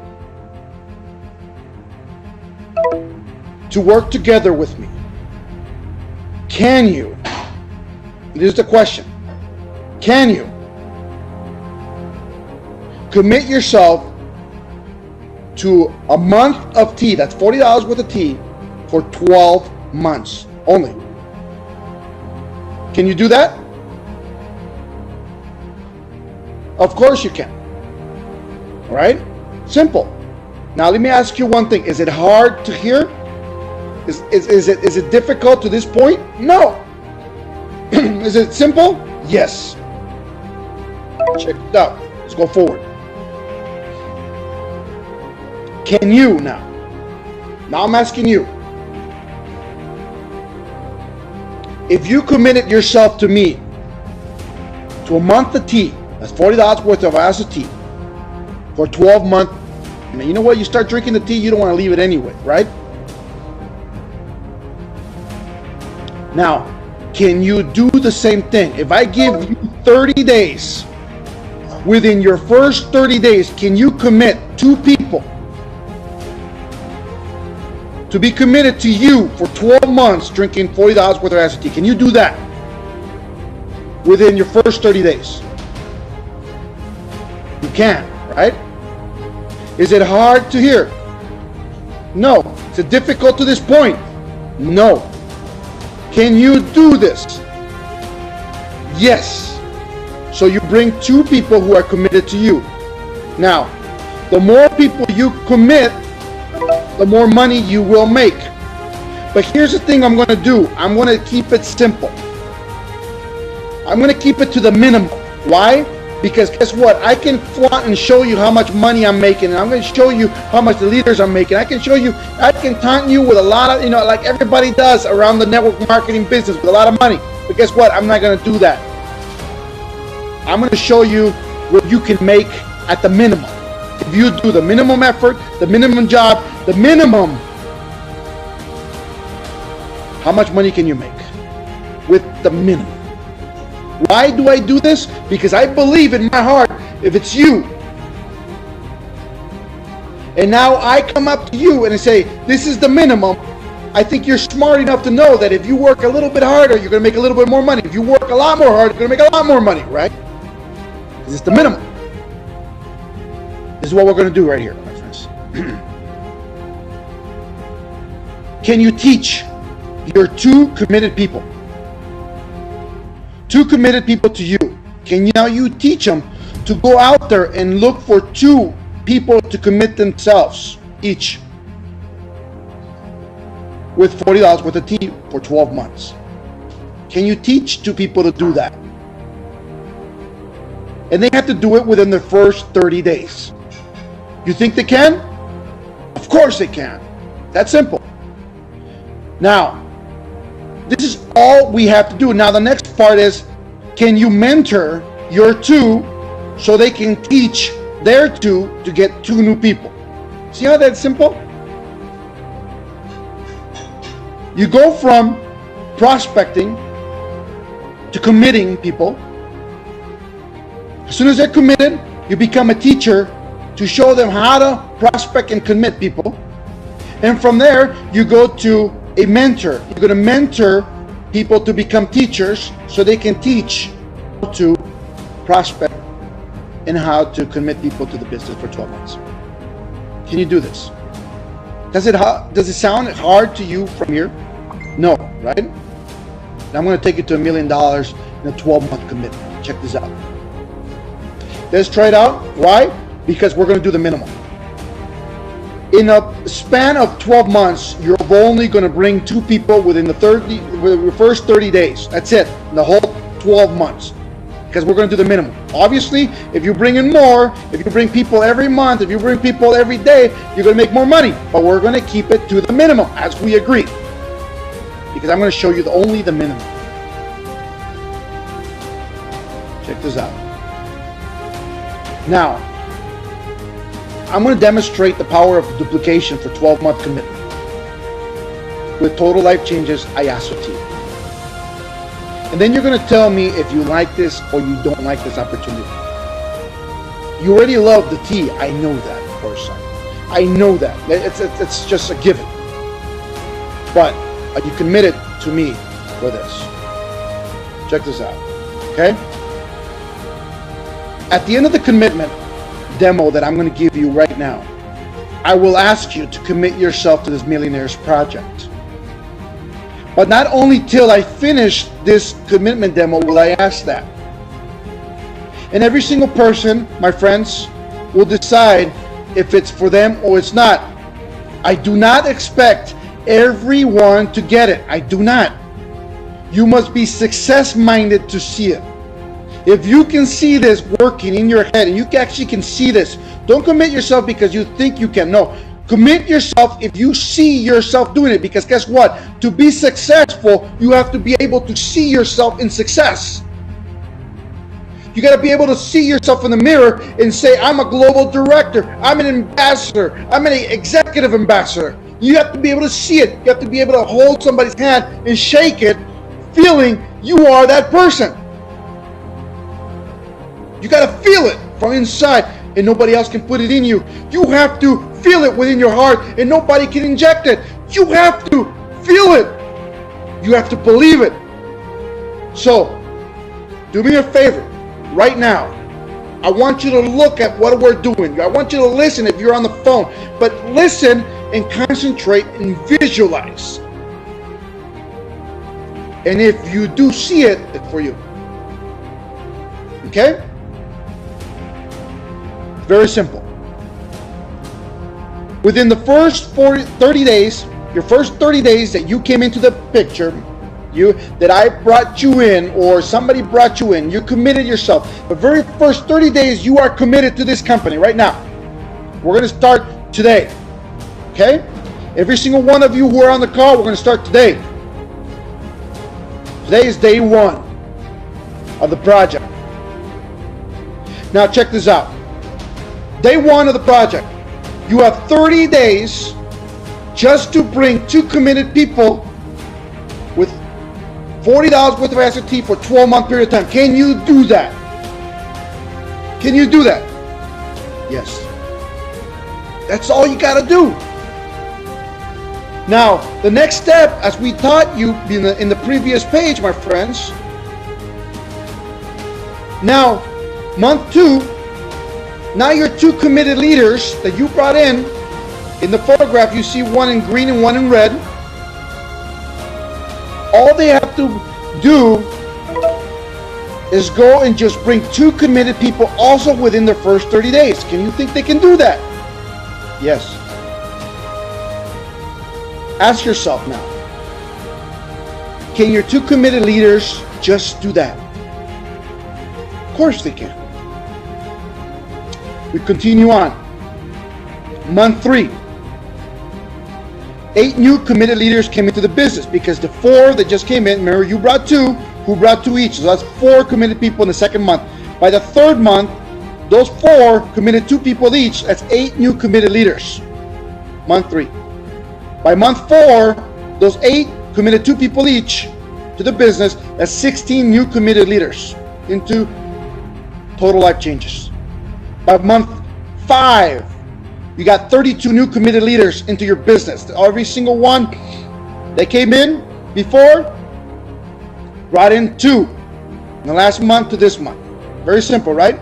to work together with me, can you? This is the question. Can you commit yourself to a month of tea, that's $40 worth of tea, for 12 months only? Can you do that? Of course you can. All right? Simple. Now let me ask you one thing. Is it hard to hear? Is it difficult to this point? No. Is it simple? Yes. Check it out. Let's go forward. Can you now? Now I'm asking you. If you committed yourself to me to a month of tea, that's $40 worth of ounce of tea, for 12 months, and you know what? You start drinking the tea, you don't want to leave it anyway, right? Now, can you do the same thing? If I give you 30 days, within your first 30 days, can you commit 2 people to be committed to you for 12 months drinking $40 worth of acid tea? Can you do that within your first 30 days? You can, right? Is it hard to hear? No. Is it difficult to this point? No. Can you do this? Yes. So you bring 2 people who are committed to you. Now, the more people you commit, the more money you will make. But here's the thing I'm going to do. I'm going to keep it simple. I'm going to keep it to the minimum. Why? Because guess what? I can flaunt and show you how much money I'm making, and I'm going to show you how much the leaders are making. I can show you, I can taunt you with a lot of, like everybody does around the network marketing business with a lot of money. But guess what? I'm not going to do that. I'm going to show you what you can make at the minimum. If you do the minimum effort, the minimum job, the minimum, how much money can you make with the minimum? Why do I do this? Because I believe in my heart, if it's you, and now I come up to you and I say, this is the minimum, I think you're smart enough to know that if you work a little bit harder, you're going to make a little bit more money. If you work a lot more hard, you're going to make a lot more money, right? Because it's the minimum. This is what we're going to do right here, my friends. Can you teach your two committed people? Two committed people to you. Can you teach them to go out there and look for two people to commit themselves each with $40 worth of tea for 12 months? Can you teach two people to do that? And they have to do it within their first 30 days. You think they can? Of course they can. That's simple. Now, this is all we have to do. Now, the next part is, can you mentor your two so they can teach their two to get two new people? See how that's simple? You go from prospecting to committing people. As soon as they're committed, you become a teacher to show them how to prospect and commit people. And from there, you go to a mentor. You're going to mentor people to become teachers so they can teach how to prospect and how to commit people to the business for 12 months. Can you do this? Does it sound hard to you from here? No, right? Now I'm going to take it to $1 million in a 12-month commitment. Check this out. Let's try it out. Why? Because we're going to do the minimum. In a span of 12 months, you're only going to bring two people within the first 30 days. That's it. The whole 12 months. Because we're going to do the minimum. Obviously, if you bring in more, if you bring people every month, if you bring people every day, you're going to make more money. But we're going to keep it to the minimum, as we agreed. Because I'm going to show you only the minimum. Check this out. Now, I'm going to demonstrate the power of duplication for 12-month commitment with Total Life Changes IASO team. And then you're going to tell me if you like this or you don't like this opportunity. You already love the tea. I know that, of course. I know that. It's just a given. But are you committed to me for this? Check this out. Okay? At the end of the commitment demo that I'm going to give you right now, I will ask you to commit yourself to this Millionaires Project. But not only till I finish this commitment demo will I ask that. And every single person, my friends, will decide if it's for them or it's not. I do not expect everyone to get it. I do not. You must be success-minded to see it. If you can see this working in your head and you actually can see this, don't commit yourself because you think you can. No. Commit yourself if you see yourself doing it, because guess what? To be successful, you have to be able to see yourself in success. You got to be able to see yourself in the mirror and say, I'm a global director, I'm an ambassador, I'm an executive ambassador. You have to be able to see it. You have to be able to hold somebody's hand and shake it, feeling you are that person. You got to feel it from inside, and nobody else can put it in you. You have to feel it within your heart, and nobody can inject it. You have to feel it. You have to believe it. So, do me a favor right now. I want you to look at what we're doing. I want you to listen if you're on the phone, but listen and concentrate and visualize. And if you do see it, it's for you. Okay? Very simple. Within the first 30 days, your first 30 days that you came into the picture, that I brought you in or somebody brought you in, you committed yourself. The very first 30 days you are committed to this company right now. We're going to start today. Okay? Every single one of you who are on the call, we're going to start today. Today is day one of the project. Now check this out. Day one of the project. You have 30 days just to bring two committed people with $40 worth of asset for a 12-month period of time. Can you do that? Can you do that? Yes. That's all you got to do. Now, the next step, as we taught you in the previous page, my friends. Now, month 2, now your 2 committed leaders that you brought in the photograph, you see one in green and one in red. All they have to do is go and just bring 2 committed people also within their first 30 days. Can you think they can do that? Yes. Ask yourself now, can your 2 committed leaders just do that? Of course they can. We continue on. Month 3. 8 new committed leaders came into the business because the 4 that just came in, remember you brought 2, who brought 2 each. So that's 4 committed people in the second month. By the third month, those 4 committed 2 people each. That's 8 new committed leaders. Month 3. By month 4, those 8 committed 2 people each to the business. That's 16 new committed leaders into total life changes. By month 5, you got 32 new committed leaders into your business. Every single one that came in before brought in 2 in the last month to this month. Very simple, right?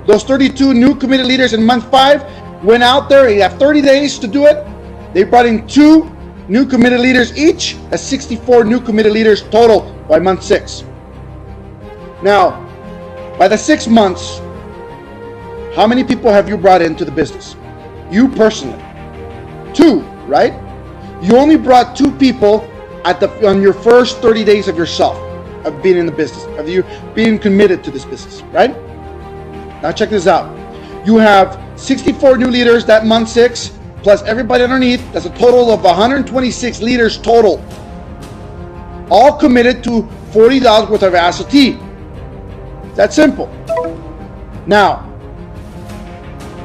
Those 32 new committed leaders in month 5 went out there. You have 30 days to do it. They brought in 2 new committed leaders each. That's 64 new committed leaders total by month 6. Now, by the 6 months, how many people have you brought into the business? You personally. 2, right? You only brought 2 people on your first 30 days of yourself, of being in the business, of you being committed to this business, right? Now check this out. You have 64 new leaders that month 6, plus everybody underneath. That's a total of 126 leaders total. All committed to $40 worth of asset. That's simple. Now,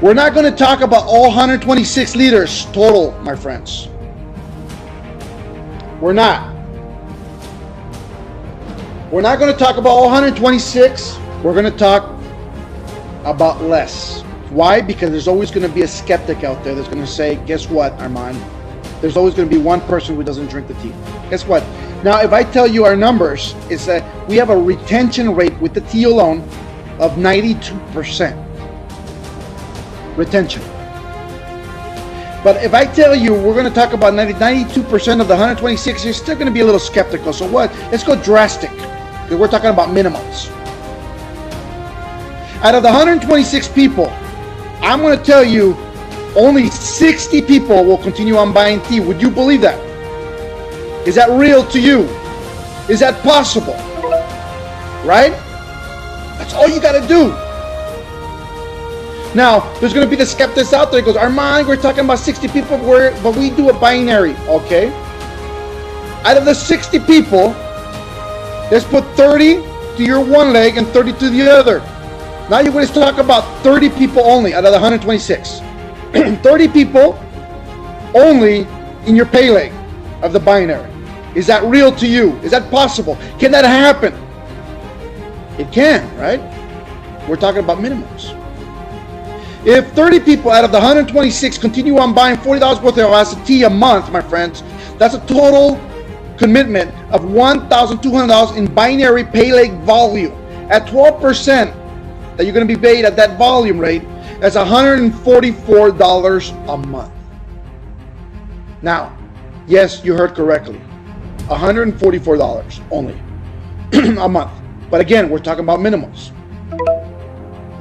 we're not going to talk about all 126 leaders total, my friends. We're not. We're not going to talk about all 126. We're going to talk about less. Why? Because there's always going to be a skeptic out there that's going to say, guess what, Armand? There's always going to be one person who doesn't drink the tea. Guess what? Now, if I tell you our numbers, is that we have a retention rate with the tea alone of 92%. Retention. But if I tell you we're going to talk about 92% of the 126, you're still going to be a little skeptical. So what? Let's go drastic, because we're talking about minimums. Out of the 126 people, I'm going to tell you only 60 people will continue on buying tea. Would you believe that? Is that real to you? Is that possible? Right? That's all you got to do. Now, there's going to be the skeptics out there that goes, Armand, we're talking about 60 people, but we do a binary. Okay. Out of the 60 people, let's put 30 to your one leg and 30 to the other. Now you're going to talk about 30 people only out of the 126. 30 people only in your pay leg of the binary. Is that real to you? Is that possible? Can that happen? It can, right? We're talking about minimums. If 30 people out of the 126 continue on buying $40 worth of asset a month, my friends, that's a total commitment of $1,200 in binary pay leg volume. At 12% that you're going to be paid at that volume rate, that's $144 a month. Now, yes, you heard correctly. $144 only a month. But again, we're talking about minimums.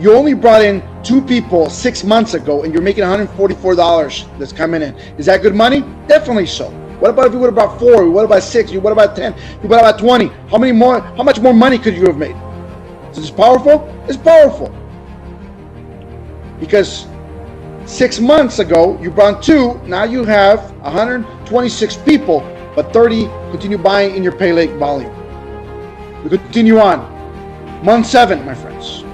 You only brought in 2 people 6 months ago and you're making $144 that's coming in. Is that good money? Definitely so. What about if you would have brought 4? What about 6? What about 10? What about 20? How much more money could you have made? Is this powerful? It's powerful. Because 6 months ago, you brought 2. Now you have 126 people, but 30 continue buying in your pay leg volume. We continue on. Month 7, my friends.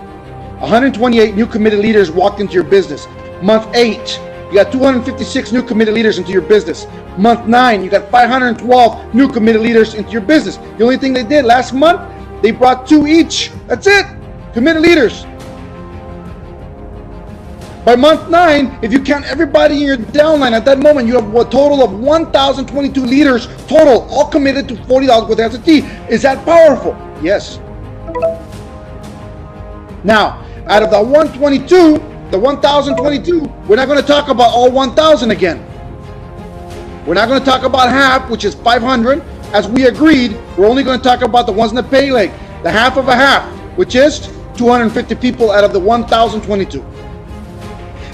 128 new committed leaders walked into your business. Month 8, you got 256 new committed leaders into your business. Month 9, you got 512 new committed leaders into your business. The only thing they did last month, they brought 2 each. That's it. Committed leaders. By month 9, if you count everybody in your downline at that moment, you have a total of 1,022 leaders total, all committed to $40 with ST. Is that powerful? Yes. Now, out of the 1,022, we're not going to talk about all 1,000 again. We're not going to talk about half, which is 500. As we agreed, we're only going to talk about the ones in the pay leg, the half of a half, which is 250 people out of the 1,022.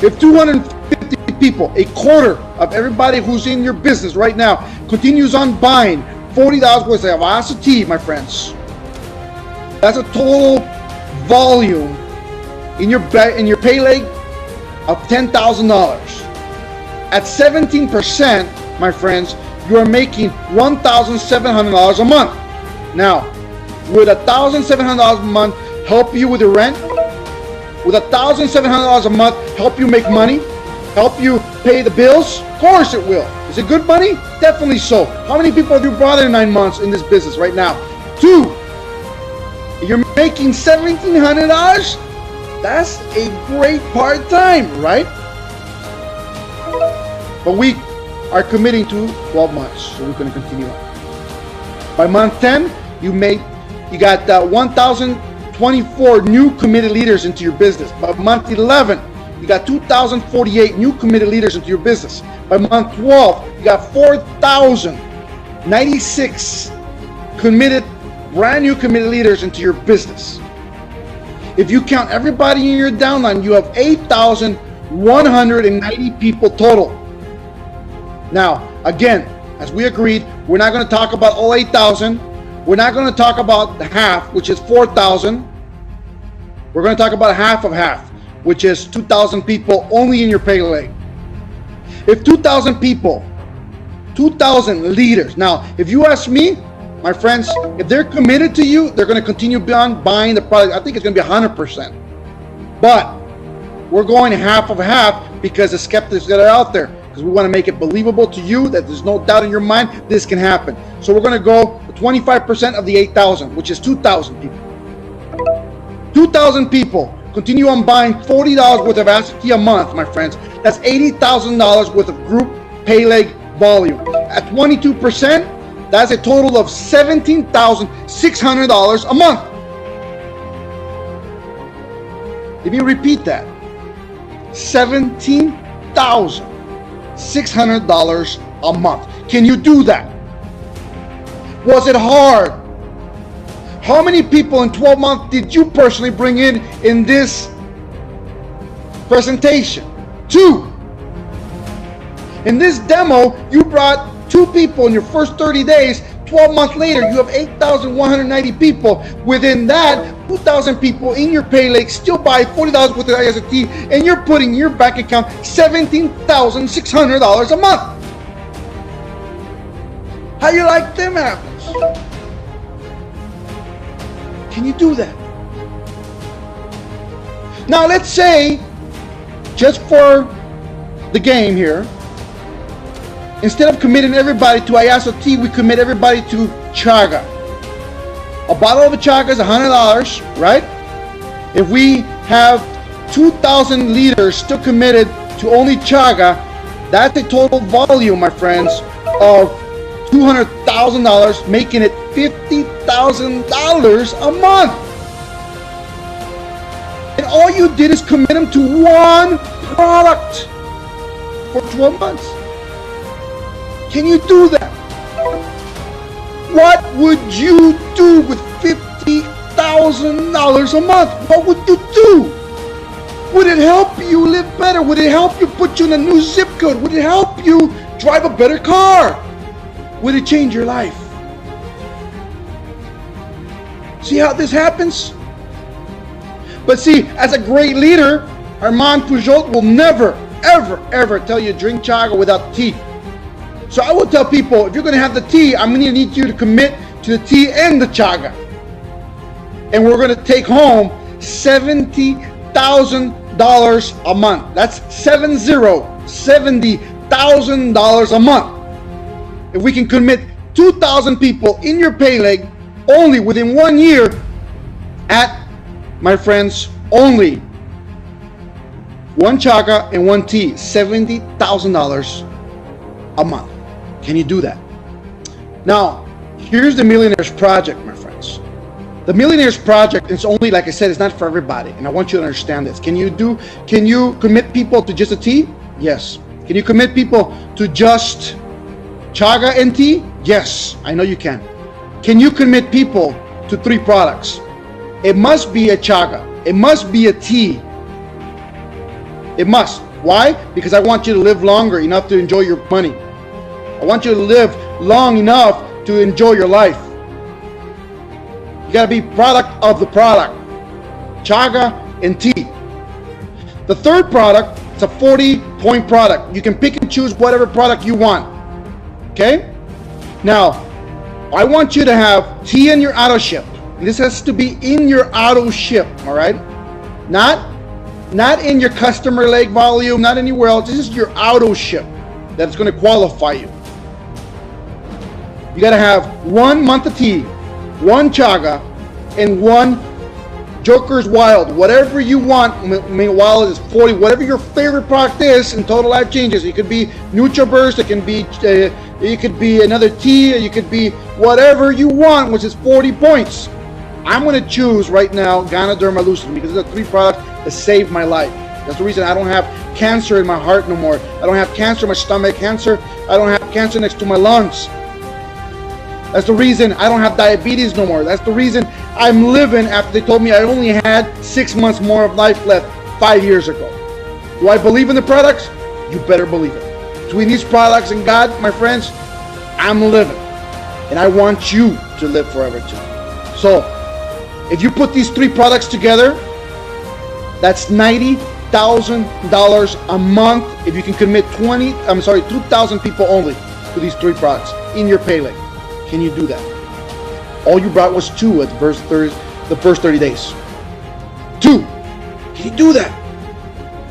If 250 people, a quarter of everybody who's in your business right now, continues on buying $40 worth of AST, my friends, that's a total volume in your pay leg of $10,000. At 17%, my friends, you are making $1,700 a month. Now, would $1,700 a month help you with the rent? Would $1,700 a month help you make money? Help you pay the bills? Of course it will. Is it good money? Definitely so. How many people have you brought in 9 months in this business right now? 2. You're making $1,700? That's a great part-time, right? But we are committing to 12 months, so we're going to continue on. By month 10, you got 1,024 new committed leaders into your business. By month 11, you got 2,048 new committed leaders into your business. By month 12, you got 4,096 brand new committed leaders into your business. If you count everybody in your downline, you have 8,190 people total. Now, again, as we agreed, we're not going to talk about all 8,000. We're not going to talk about the half, which is 4,000. We're going to talk about half of half, which is 2,000 people only in your pay leg. If 2,000 people, 2,000 leaders. Now, if you ask me, my friends, if they're committed to you, they're going to continue beyond buying the product. I think it's going to be 100%. But we're going half of half because the skeptics that are out there. Because we want to make it believable to you that there's no doubt in your mind this can happen. So we're going to go 25% of the 8,000, which is 2,000 people. 2,000 people continue on buying $40 worth of AST a month, my friends. That's $80,000 worth of group pay leg volume. At 22%, that's a total of $17,600 a month. Let me repeat that. $17,600 a month. Can you do that? Was it hard? How many people in 12 months did you personally bring in this presentation? 2. In this demo, you brought 2 people in your first 30 days. 12 months later, you have 8,190 people. Within that, 2,000 people in your pay leg still buy $40 worth of IST, and you're putting in your bank account $17,600 a month. How you like them apples? Can you do that? Now let's say, just for the game here, instead of committing everybody to ISOT, we commit everybody to chaga. A bottle of chaga is $100, right? If we have 2,000 liters still committed to only chaga, that's a total volume, my friends, of $200,000, making it $50,000 a month. And all you did is commit them to one product for 12 months. Can you do that? What would you do with $50,000 a month? What would you do? Would it help you live better? Would it help you put you in a new zip code? Would it help you drive a better car? Would it change your life? See how this happens? But see, as a great leader, Armand Puyolt will never, ever, ever tell you drink chaga without tea. So I will tell people, if you're going to have the tea, I'm going to need you to commit to the tea and the chaga. And we're going to take home $70,000 a month. That's $70,000 a month. If we can commit 2,000 people in your pay leg only within 1 year at, my friends, only one chaga and one tea, $70,000 a month. Can you do that? Now, here's the Millionaires Project, my friends. The Millionaires Project is only, like I said, it's not for everybody, and I want you to understand this. Can you commit people to just a tea? Yes. Can you commit people to just chaga and tea? Yes, I know you can. Can you commit people to 3 products? It must be a chaga. It must be a tea. It must. Why? Because I want you to live longer enough to enjoy your money. I want you to live long enough to enjoy your life. You gotta be product of the product. Chaga and tea. The third product, it's a 40-point product. You can pick and choose whatever product you want. Okay? Now, I want you to have tea in your auto ship. And this has to be in your auto ship, all right? Not in your customer lake volume, not anywhere else. This is your auto ship that's going to qualify you. You got to have 1 month of tea, 1 chaga, and 1 Joker's Wild. Whatever you want. Wild is 40. Whatever your favorite product is in Total Life Changes. It could be NutriBurst. It could be another tea. It could be whatever you want, which is 40 points. I'm going to choose right now Ganoderma Lucid because it's a 3 product that saved my life. That's the reason I don't have cancer in my heart no more. I don't have cancer in my stomach, cancer. I don't have cancer next to my lungs. That's the reason I don't have diabetes no more. That's the reason I'm living after they told me I only had 6 months more of life left 5 years ago. Do I believe in the products? You better believe it. Between these products and God, my friends, I'm living. And I want you to live forever too. So, if you put these 3 products together, that's $90,000 a month if you can commit 2,000 people only to these 3 products in your pay link. Can you do that? All you brought was 2 at the first 30 days. 2. Can you do that?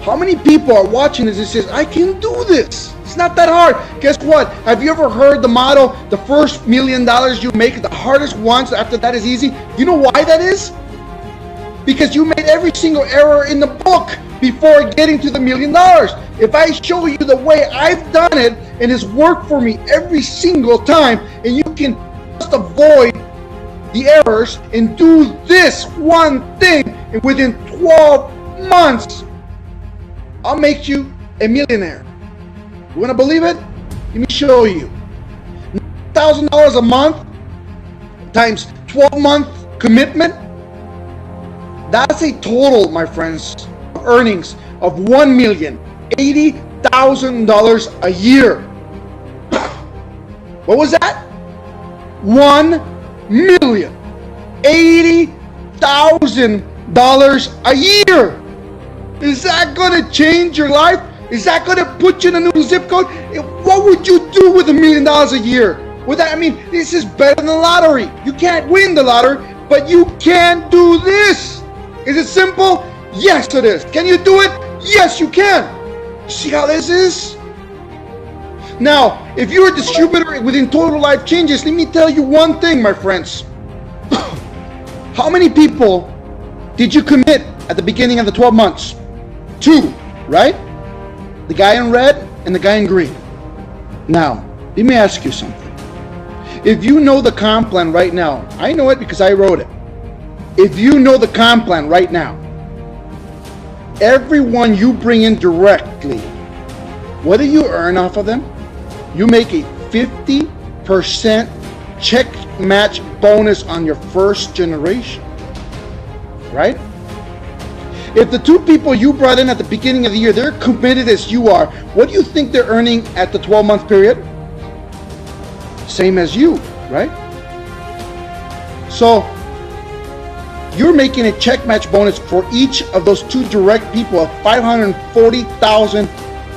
How many people are watching this and says, I can do this? It's not that hard. Guess what? Have you ever heard the motto, the first $1 million you make, the hardest ones, after that is easy? You know why that is? Because you made every single error in the book before getting to the $1 million. If I show you the way I've done it, and it's worked for me every single time, and you can just avoid the errors and do this one thing, and within 12 months, I'll make you a millionaire. You want to believe it? Let me show you. $1,000 a month times 12-month commitment. That's a total, my friends, of earnings of $1,080,000 a year. What was that? $1,080,000 a year. Is that going to change your life? Is that going to put you in a new zip code? What would you do with $1 million a year? With that, I mean, this is better than the lottery. You can't win the lottery, but you can do this. Is it simple? Yes, it is. Can you do it? Yes, you can. See how this is? Now, if you're a distributor within Total Life Changes, let me tell you one thing, my friends. How many people did you commit at the beginning of the 12 months? 2, right? The guy in red and the guy in green. Now, let me ask you something. If you know the comp plan right now, I know it because I wrote it. If you know the comp plan right now, everyone you bring in directly, what do you earn off of them? You make a 50% check match bonus on your first generation, right? If the 2 people you brought in at the beginning of the year, they're committed as you are, what do you think they're earning at the 12-month period? Same as you, right? So you're making a check match bonus for each of those 2 direct people of $540,000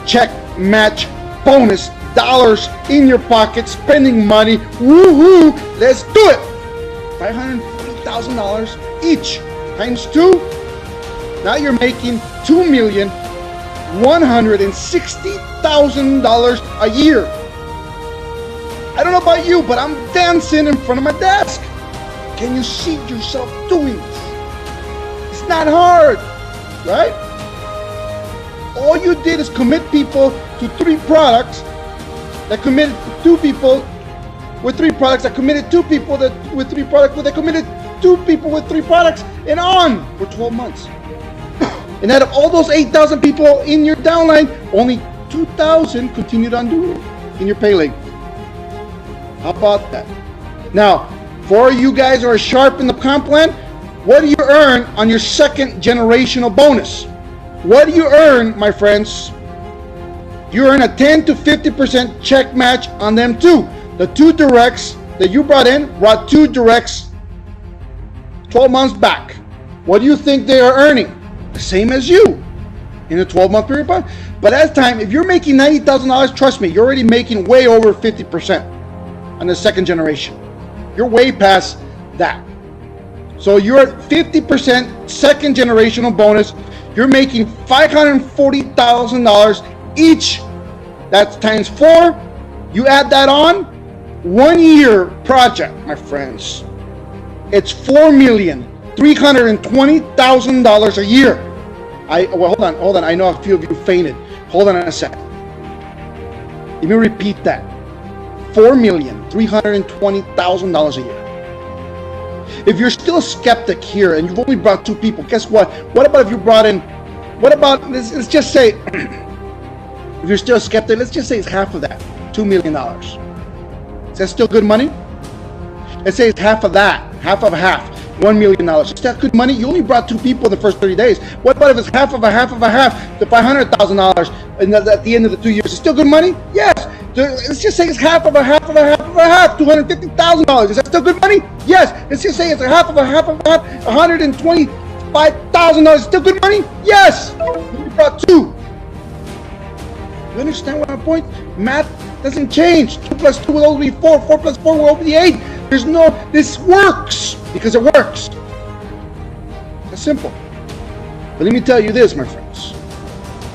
check match bonus dollars in your pocket, spending money. Woohoo! Let's do it. $540,000 each times 2. Now you're making $2,160,000 a year. I don't know about you, but I'm dancing in front of my desk. Can you see yourself doing this? It's not hard, right? all you did is commit people to 3 products that committed 2 people with 3 products that committed 2 people with 3 products that committed 2 people with 3 products and on for 12 months. And out of all those 8,000 people in your downline, only 2,000 continued on doing it in your pay leg. How about that? Now, for you guys who are sharp in the comp plan, what do you earn on your second generational bonus? What do you earn, my friends? You earn a 10 to 50% check match on them too. The 2 directs that you brought 2 directs 12 months back. What do you think they are earning? The same as you in a 12-month period. But at that time, if you're making $90,000, trust me, you're already making way over 50% on the second generation. You're way past that. So you're at 50% second generational bonus. You're making $540,000 each. That's times 4. You add that on, 1 year project, my friends. It's $4,320,000 a year. Hold on. I know a few of you fainted. Hold on a sec. Let me repeat that. $4,320,000 a year. If you're still a skeptic here and you've only brought 2 people, guess what? What about if you brought in, let's just say, if you're still a skeptic, let's just say it's half of that, $2 million. Is that still good money? Let's say it's half of that, half of half, $1 million. Is that good money? You only brought 2 people in the first 30 days. What about if it's half of a half of a half to $500,000 at the end of the 2 years? Is it still good money? Yes. Let's just say it's half of a half of a half of a half, $250,000. Is that still good money? Yes. Let's just say it's a half of a half of a half, $125,000. Still good money? Yes. You brought 2. You understand what my point? Math doesn't change. 2 plus 2 will always be 4. 4 plus 4 will always be 8. This works because it works. That's simple. But let me tell you this, my friends.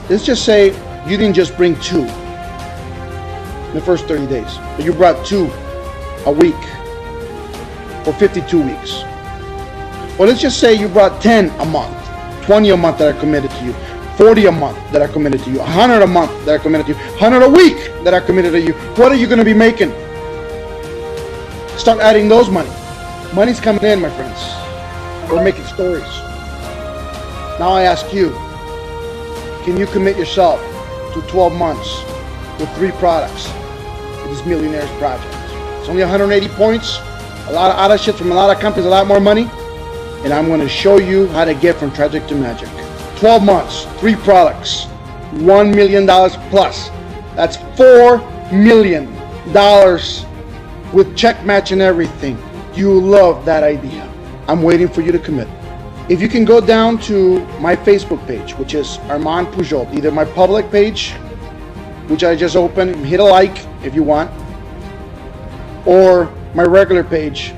Let's just say you didn't just bring 2 in the first 30 days, but you brought 2 a week for 52 weeks. Or let's just say you brought 10 a month, 20 a month that are committed to you, 40 a month that are committed to you, 100 a month that are committed to you, 100 a week that are committed to you. What are you going to be making? Start adding those money. Money's coming in, my friends. We're making stories. Now I ask you, can you commit yourself to 12 months with 3 products for this Millionaires Project? It's only 180 points, a lot of auto ships from a lot of companies, a lot more money, and I'm going to show you how to get from tragic to magic. 12 months, 3 products, $1 million plus. That's $4 million with check match and everything. You love that idea. I'm waiting for you to commit. If you can go down to my Facebook page, which is Armand Puyolt, either my public page, which I just opened, hit a like if you want, or my regular page.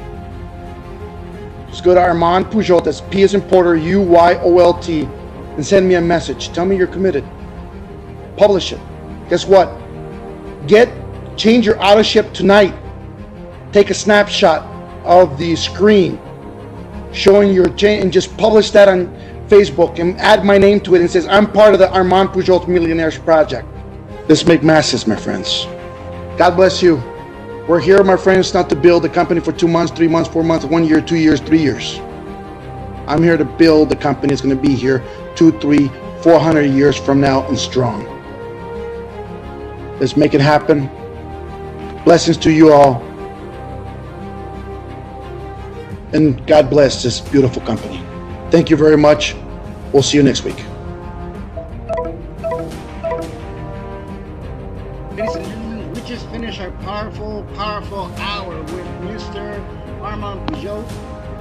Just go to Armand Puyolt, that's P as in Porter, UYOLT, and send me a message. Tell me you're committed. Publish it. Guess what? Change your auto ship tonight. Take a snapshot of the screen showing your change and just publish that on Facebook and add my name to it and says, I'm part of the Armand Puyolt Millionaires Project. Let's make masses, my friends. God bless you. We're here, my friends, not to build a company for 2 months, 3 months, 4 months, 1 year, 2 years, 3 years. I'm here to build a company that's going to be here 2, 3, 400 years from now and strong. Let's make it happen. Blessings to you all. And God bless this beautiful company. Thank you very much. We'll see you next week. Ladies and gentlemen, we just finished our powerful hour with Mr. Armand Puyolt.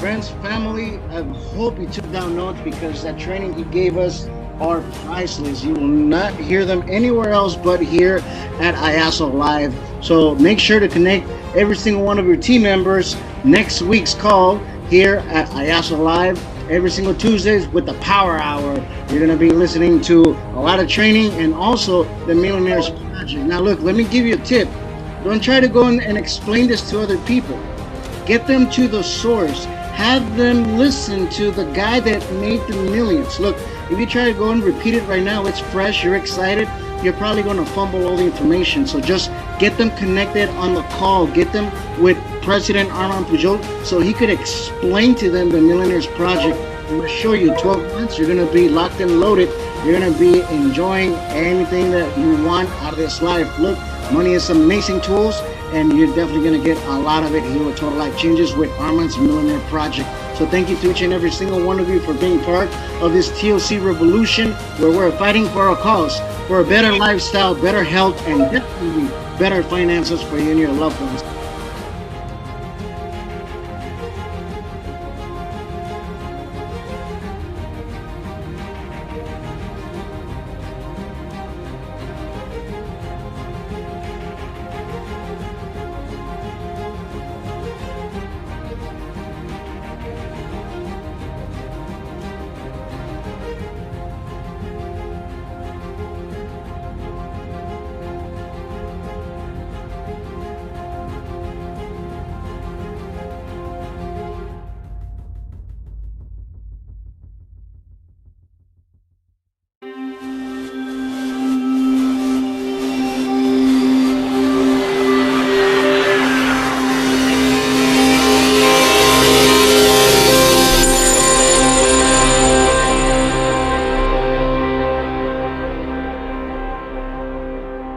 Friends, family, I hope you took down notes because that training he gave us are priceless. You will not hear them anywhere else but here at IASO Live. So make sure to connect every single one of your team members next week's call here at IASO Live every single Tuesdays with the Power Hour. You're going to be listening to a lot of training and also the Millionaires Project. Now look, let me give you a tip. Don't try to go and explain this to other people. Get them to the source. Have them listen to the guy that made the millions. Look, If you try to go and repeat it right now, it's fresh, you're excited, you're probably going to fumble all the information. So just get them connected on the call. Get them with President Armand Puyolt so he could explain to them the Millionaires Project. I'm going to show you 12 months. You're going to be locked and loaded. You're going to be enjoying anything that you want out of this life. Look, money is amazing tools, and you're definitely going to get a lot of it here with Total Life Changes with Armand's Millionaire Project. So thank you to each and every single one of you for being part of this TLC revolution where we're fighting for our cause, for a better lifestyle, better health, and definitely better finances for you and your loved ones.